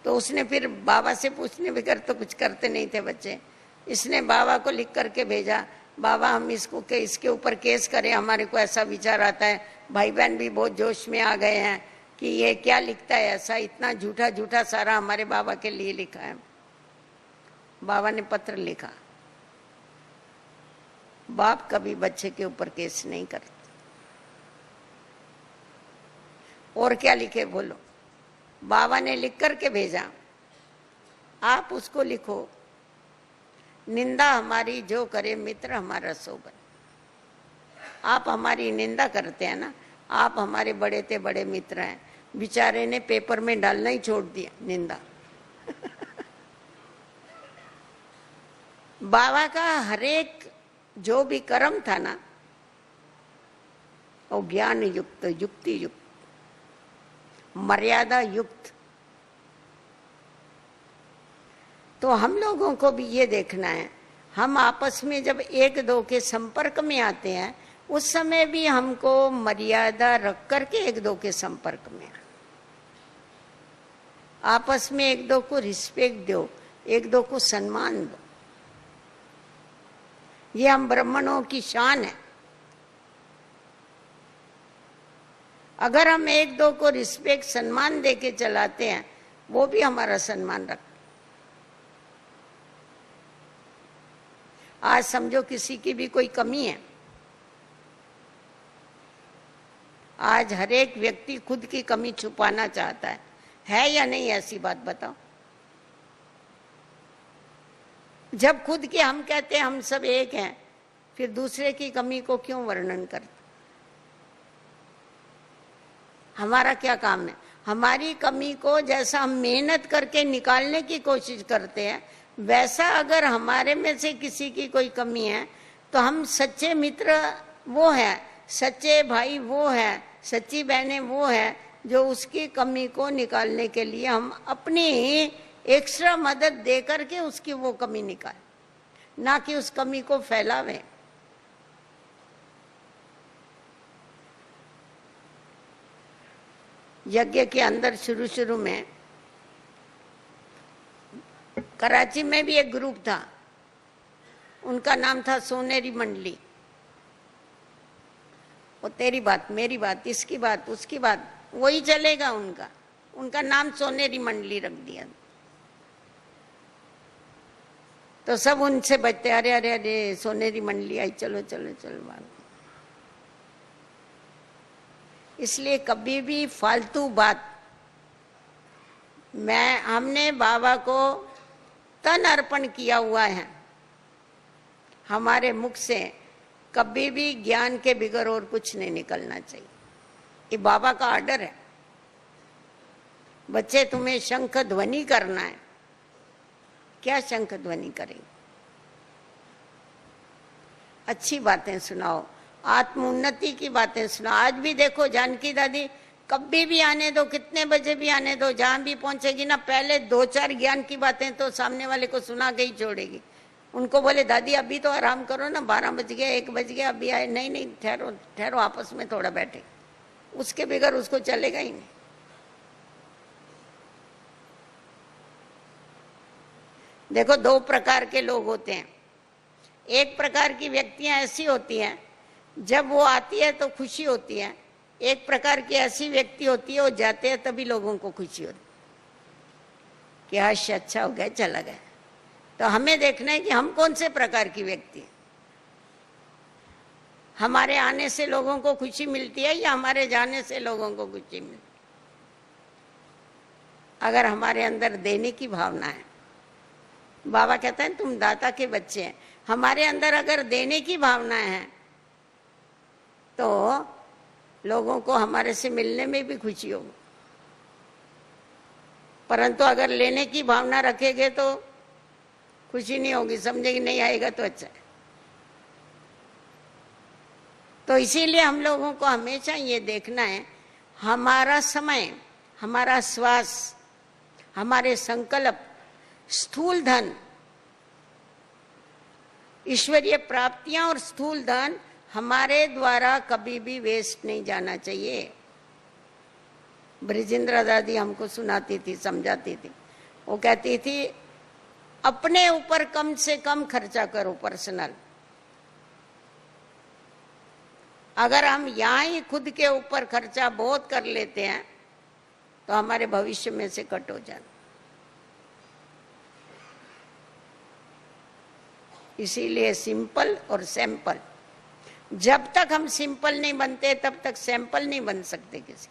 तो उसने फिर बाबा से पूछने बगैर तो कुछ करते नहीं थे बच्चे। इसने बाबा को लिख करके भेजा, बाबा हम इसके ऊपर केस करें, हमारे को ऐसा विचार आता है। भाई बहन भी बहुत जोश में आ गए हैं कि ये क्या लिखता है ऐसा, इतना झूठा झूठा सारा हमारे बाबा के लिए लिखा है। बाबा ने पत्र लिखा, बाप कभी बच्चे के ऊपर केस नहीं करते। और क्या लिखे बोलो? बाबा ने लिख करके भेजा, आप उसको लिखो, निंदा हमारी जो करे मित्र हमारा सोबत। आप हमारी निंदा करते हैं ना, आप हमारे बड़े ते बड़े मित्र हैं। बेचारे ने पेपर में डालना ही छोड़ दिया निंदा। बाबा का हरेक जो भी कर्म था ना, वो ज्ञान युक्त, युक्ति युक्त, मर्यादा युक्त। तो हम लोगों को भी ये देखना है, हम आपस में जब एक दो के संपर्क में आते हैं, उस समय भी हमको मर्यादा रख करके एक दो के संपर्क में आपस में एक दो को रिस्पेक्ट दो, एक दो को सम्मान दो। ये हम ब्राह्मणों की शान है। अगर हम एक दो को रिस्पेक्ट सम्मान दे के चलाते हैं, वो भी हमारा सम्मान रखते। आज समझो किसी की भी कोई कमी है, आज हर एक व्यक्ति खुद की कमी छुपाना चाहता है या नहीं? ऐसी बात बताओ। जब खुद की हम कहते हैं हम सब एक हैं, फिर दूसरे की कमी को क्यों वर्णन करते? हमारा क्या काम है? हमारी कमी को जैसा हम मेहनत करके निकालने की कोशिश करते हैं, वैसा अगर हमारे में से किसी की कोई कमी है, तो हम सच्चे मित्र वो है, सच्चे भाई वो है, सच्ची बहनें वो है, जो उसकी कमी को निकालने के लिए हम अपनी एक्स्ट्रा मदद दे करके उसकी वो कमी निकाल, ना कि उस कमी को फैलावे। यज्ञ के अंदर शुरू में कराची में भी एक ग्रुप था, उनका नाम था सोनेरी मंडली। वो तेरी बात, मेरी बात, इसकी बात, उसकी बात, वही चलेगा उनका। उनका नाम सोनेरी मंडली रख दिया। तो सब उनसे बचते, अरे अरे अरे सोनेरी मंडली आई, चलो चलो चलो बात। इसलिए कभी भी फालतू बात, हमने बाबा को तन अर्पण किया हुआ है, हमारे मुख से कभी भी ज्ञान के बिगर और कुछ नहीं निकलना चाहिए। ये बाबा का आर्डर है। बच्चे तुम्हें शंख ध्वनि करना है, क्या शंख ध्वनि करेंगे? अच्छी बातें सुनाओ, आत्म उन्नति की बातें सुनाओ। आज भी देखो जानकी दादी कभी भी आने दो, कितने बजे भी आने दो, जहां भी पहुंचेगी ना, पहले 2-4 ज्ञान की बातें तो सामने वाले को सुना के ही छोड़ेगी। उनको बोले दादी अभी तो आराम करो ना, 12 बज गया, 1 बज गया, अभी आए, नहीं नहीं ठहरो ठहरो, आपस में थोड़ा बैठे। उसके बगैर उसको चलेगा ही नहीं। देखो 2 प्रकार के लोग होते हैं। एक प्रकार की व्यक्तियां ऐसी होती हैं, जब वो आती है तो खुशी होती है। एक प्रकार की ऐसी व्यक्ति होती है, वो जाते हैं तभी लोगों को खुशी होती कि हर्ष अच्छा हो गया, चला गया। तो हमें देखना है कि हम कौन से प्रकार की व्यक्ति हैं। हमारे आने से लोगों को खुशी मिलती है या हमारे जाने से लोगों को खुशी मिलती है? अगर हमारे अंदर देने की भावना है, बाबा कहता है तुम दाता के बच्चे हैं, हमारे अंदर अगर देने की भावना है तो लोगों को हमारे से मिलने में भी खुशी होगी। परंतु अगर लेने की भावना रखेंगे तो खुशी नहीं होगी, समझेगी नहीं आएगा तो अच्छा है। तो इसीलिए हम लोगों को हमेशा ये देखना है, हमारा समय, हमारा श्वास, हमारे संकल्प, स्थूल धन, ईश्वरीय प्राप्तियां और स्थूल धन हमारे द्वारा कभी भी वेस्ट नहीं जाना चाहिए। ब्रिजेंद्र दादी हमको सुनाती थी, समझाती थी। वो कहती थी अपने ऊपर कम से कम खर्चा करो पर्सनल। अगर हम यहाँ ही खुद के ऊपर खर्चा बहुत कर लेते हैं तो हमारे भविष्य में से कट हो जाता। इसीलिए सिंपल और सैंपल। जब तक हम सिंपल नहीं बनते तब तक सैंपल नहीं बन सकते किसी।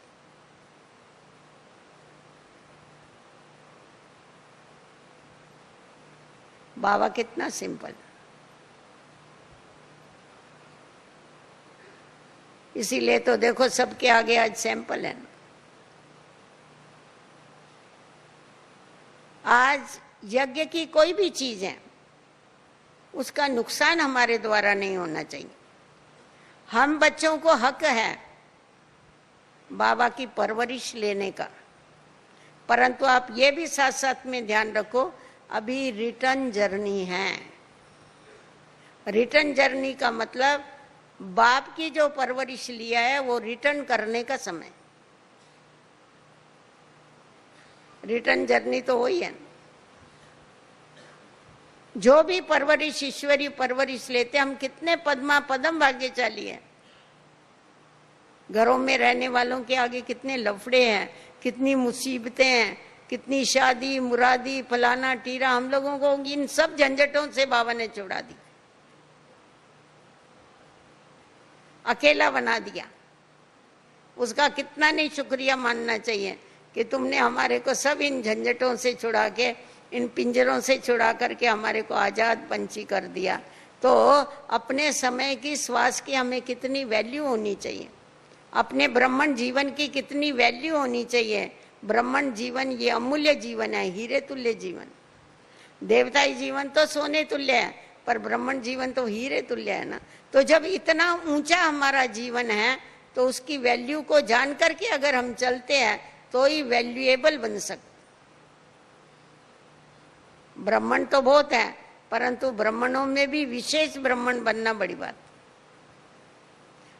बाबा कितना सिंपल, इसीलिए तो देखो सबके आगे आज सैंपल है ना। आज यज्ञ की कोई भी चीज है उसका नुकसान हमारे द्वारा नहीं होना चाहिए। हम बच्चों को हक है बाबा की परवरिश लेने का, परंतु आप ये भी साथ साथ में ध्यान रखो अभी रिटर्न जर्नी है। रिटर्न जर्नी का मतलब बाप की जो परवरिश लिया है वो रिटर्न करने का समय। रिटर्न जर्नी तो वही है, जो भी परवरिश ईश्वरी परवरिश लेते, हम कितने पद्मा पदम भाग्यशाली है। घरों में रहने वालों के आगे कितने लफड़े हैं, कितनी मुसीबतें हैं, कितनी शादी मुरादी फलाना टीरा, हम लोगों को इन सब झंझटों से बाबा ने छुड़ा दी, अकेला बना दिया। उसका कितना नहीं शुक्रिया मानना चाहिए कि तुमने हमारे को सब इन झंझटों से छुड़ा के, इन पिंजरों से छुड़ा करके हमारे को आजाद पंछी कर दिया। तो अपने समय की श्वास की हमें कितनी वैल्यू होनी चाहिए, अपने ब्राह्मण जीवन की कितनी वैल्यू होनी चाहिए। ब्राह्मण जीवन ये अमूल्य जीवन है, हीरे तुल्य जीवन। देवताई जीवन तो सोने तुल्य है, पर ब्राह्मण जीवन तो हीरे तुल्य है ना। तो जब इतना ऊंचा हमारा जीवन है तो उसकी वैल्यू को जान करके अगर हम चलते हैं तो ही वैल्यूएबल बन सकते। ब्राह्मण तो बहुत है, परंतु ब्राह्मणों में भी विशेष ब्राह्मण बनना बड़ी बात।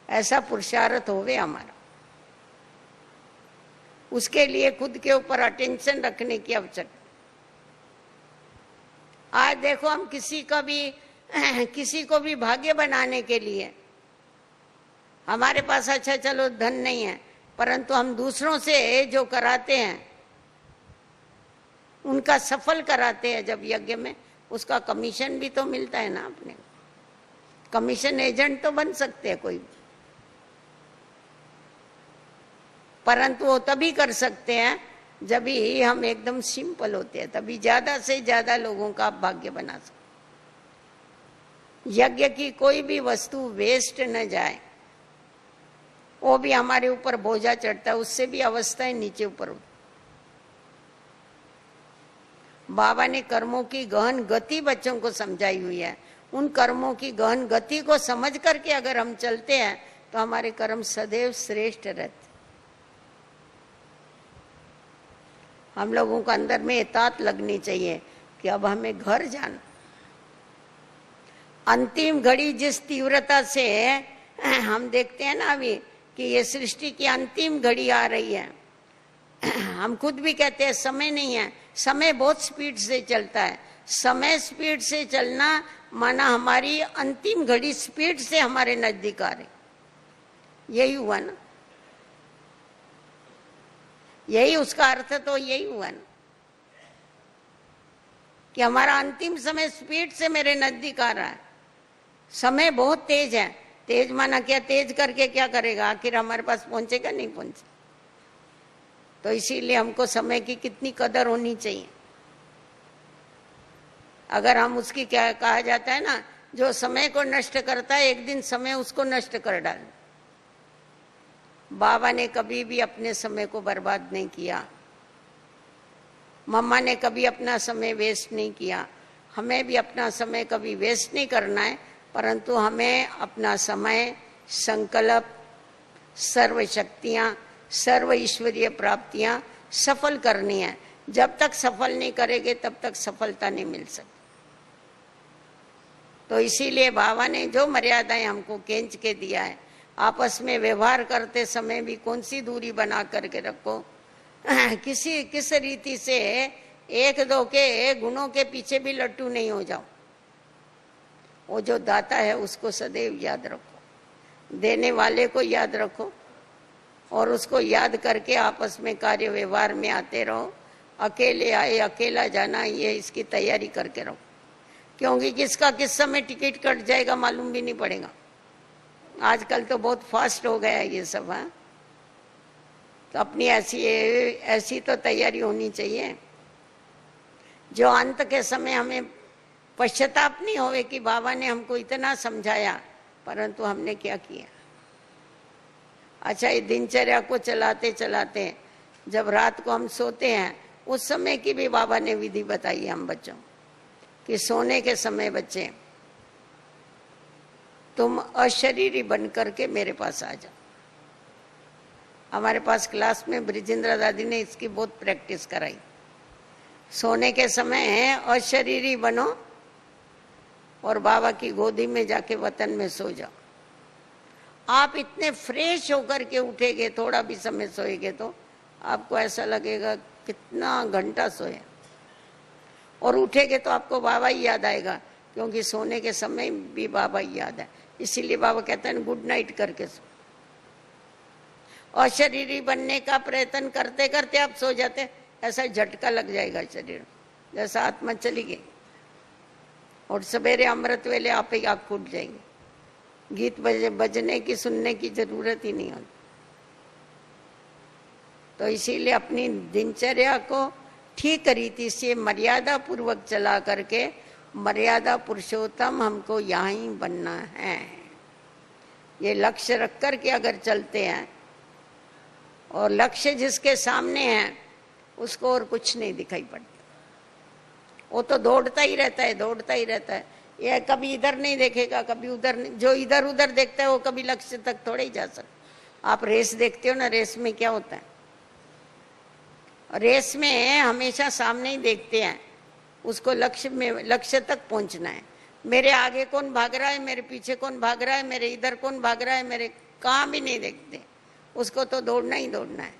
ऐसा पुरुषार्थ होवे हमारा, उसके लिए खुद के ऊपर अटेंशन रखने की आवश्यकता। आज देखो हम किसी को भी भाग्य बनाने के लिए, हमारे पास अच्छा चलो धन नहीं है, परंतु हम दूसरों से जो कराते हैं उनका सफल कराते हैं जब यज्ञ में, उसका कमीशन भी तो मिलता है ना। अपने कमीशन एजेंट तो बन सकते हैं कोई, परंतु वो तभी कर सकते हैं जब भी हम एकदम सिंपल होते हैं, तभी ज्यादा से ज्यादा लोगों का भाग्य बना सकते। यज्ञ की कोई भी वस्तु वेस्ट न जाए, वो भी हमारे ऊपर बोझा चढ़ता है, उससे भी अवस्थाएं नीचे ऊपर होती। बाबा ने कर्मों की गहन गति बच्चों को समझाई हुई है। उन कर्मों की गहन गति को समझ करके अगर हम चलते हैं तो हमारे कर्म सदैव श्रेष्ठ रहते। हम लोगों को अंदर में इतात लगनी चाहिए कि अब हमें घर जाना। अंतिम घड़ी जिस तीव्रता से हम देखते हैं ना अभी कि ये सृष्टि की अंतिम घड़ी आ रही है, हम खुद भी कहते हैं समय नहीं है, समय बहुत स्पीड से चलता है। समय स्पीड से चलना माना हमारी अंतिम घड़ी स्पीड से हमारे नजदीक आ रही। यही हुआ ना, यही उसका अर्थ तो यही हुआ ना कि हमारा अंतिम समय स्पीड से मेरे नजदीक आ रहा है। समय बहुत तेज है, तेज माना क्या, तेज करके क्या करेगा, आखिर हमारे पास पहुंचेगा नहीं पहुंचे। तो इसीलिए हमको समय की कितनी कदर होनी चाहिए। अगर हम उसकी क्या कहा जाता है ना, जो समय को नष्ट करता है एक दिन समय उसको नष्ट कर डाल। बाबा ने कभी भी अपने समय को बर्बाद नहीं किया, मम्मा ने कभी अपना समय वेस्ट नहीं किया। हमें भी अपना समय कभी वेस्ट नहीं करना है, परंतु हमें अपना समय, संकल्प, सर्व शक्तियां, सर्व ईश्वरीय प्राप्तियां सफल करनी है। जब तक सफल नहीं करेंगे तब तक सफलता नहीं मिल सकती। तो इसीलिए बाबा ने जो मर्यादाएं हमको खींच के दिया है, आपस में व्यवहार करते समय भी कौन सी दूरी बना करके रखो, किस रीति से एक दो के गुणों के पीछे भी लट्टू नहीं हो जाओ। वो जो दाता है उसको सदैव याद रखो, देने वाले को याद रखो और उसको याद करके आपस में कार्य व्यवहार में आते रहो। अकेले आए अकेला जाना, ये इसकी तैयारी करके रहो। क्योंकि किसका किस समय टिकट कट जाएगा मालूम भी नहीं पड़ेगा। आजकल तो बहुत फास्ट हो गया है ये सब। हाँ, तो अपनी ऐसी तो तैयारी होनी चाहिए जो अंत के समय हमें पश्चाताप नहीं होवे कि बाबा ने हमको इतना समझाया परंतु हमने क्या किया। अच्छा, ये दिनचर्या को चलाते चलाते जब रात को हम सोते हैं उस समय की भी बाबा ने विधि बताई है हम बच्चों कि सोने के समय बच्चे तुम अशरीरी बन करके मेरे पास आ जाओ। हमारे पास क्लास में ब्रिजेंद्र दादी ने इसकी बहुत प्रैक्टिस कराई। सोने के समय अशरीरी बनो और बाबा की गोदी में जाके वतन में सो जाओ। आप इतने फ्रेश होकर के उठेंगे, थोड़ा भी समय सोएंगे तो आपको ऐसा लगेगा कितना घंटा सोए, और उठेंगे तो आपको बाबा ही याद आएगा, क्योंकि सोने के समय भी बाबा ही याद है। इसीलिए बाबा कहते हैं गुड नाइट करके सो। अशरीरी बनने का प्रयत्न करते करते आप सो जाते, ऐसा झटका लग जाएगा शरीर, जैसा आत्मा चली गई, और सवेरे अमृत वेले आप ही आँख फूट जाएंगे। गीत बजने की सुनने की जरूरत ही नहीं होती। तो इसीलिए अपनी दिनचर्या को ठीक रीति से मर्यादा पूर्वक चला करके मर्यादा पुरुषोत्तम हमको यहाँ ही बनना है। ये लक्ष्य रख कर के अगर चलते हैं, और लक्ष्य जिसके सामने है उसको और कुछ नहीं दिखाई पड़ता, वो तो दौड़ता ही रहता है, दौड़ता ही रहता है। ये कभी इधर नहीं देखेगा, कभी उधर नहीं। जो इधर उधर देखता है वो कभी लक्ष्य तक थोड़े ही जा सकता। आप रेस देखते हो ना, रेस में क्या होता है, रेस में हमेशा सामने ही देखते हैं, उसको लक्ष्य तक पहुंचना है। मेरे आगे कौन भाग रहा है, मेरे पीछे कौन भाग रहा है, मेरे इधर कौन भाग रहा है, मेरे कहाँ भी नहीं देखते, उसको तो दौड़ना ही दौड़ना है।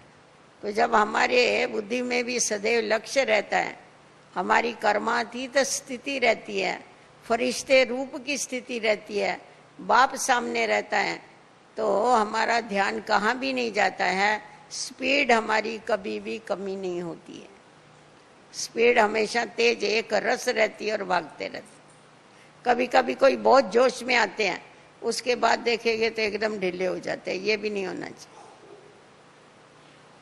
तो जब हमारे बुद्धि में भी सदैव लक्ष्य रहता है, हमारी कर्मातीत स्थिति रहती है, फरिश्ते रूप की स्थिति रहती है, बाप सामने रहता है, तो हमारा ध्यान कहाँ भी नहीं जाता है। स्पीड हमारी कभी भी कमी नहीं होती है, स्पीड हमेशा तेज एक रस रहती है और भागते रहते। कभी कभी कोई बहुत जोश में आते हैं, उसके बाद देखेंगे तो एकदम ढीले हो जाते हैं। ये भी नहीं होना चाहिए।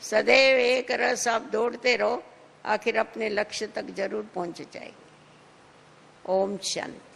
सदैव एक रस आप दौड़ते रहो, आखिर अपने लक्ष्य तक जरूर पहुंच जाएगी। ओम शांति।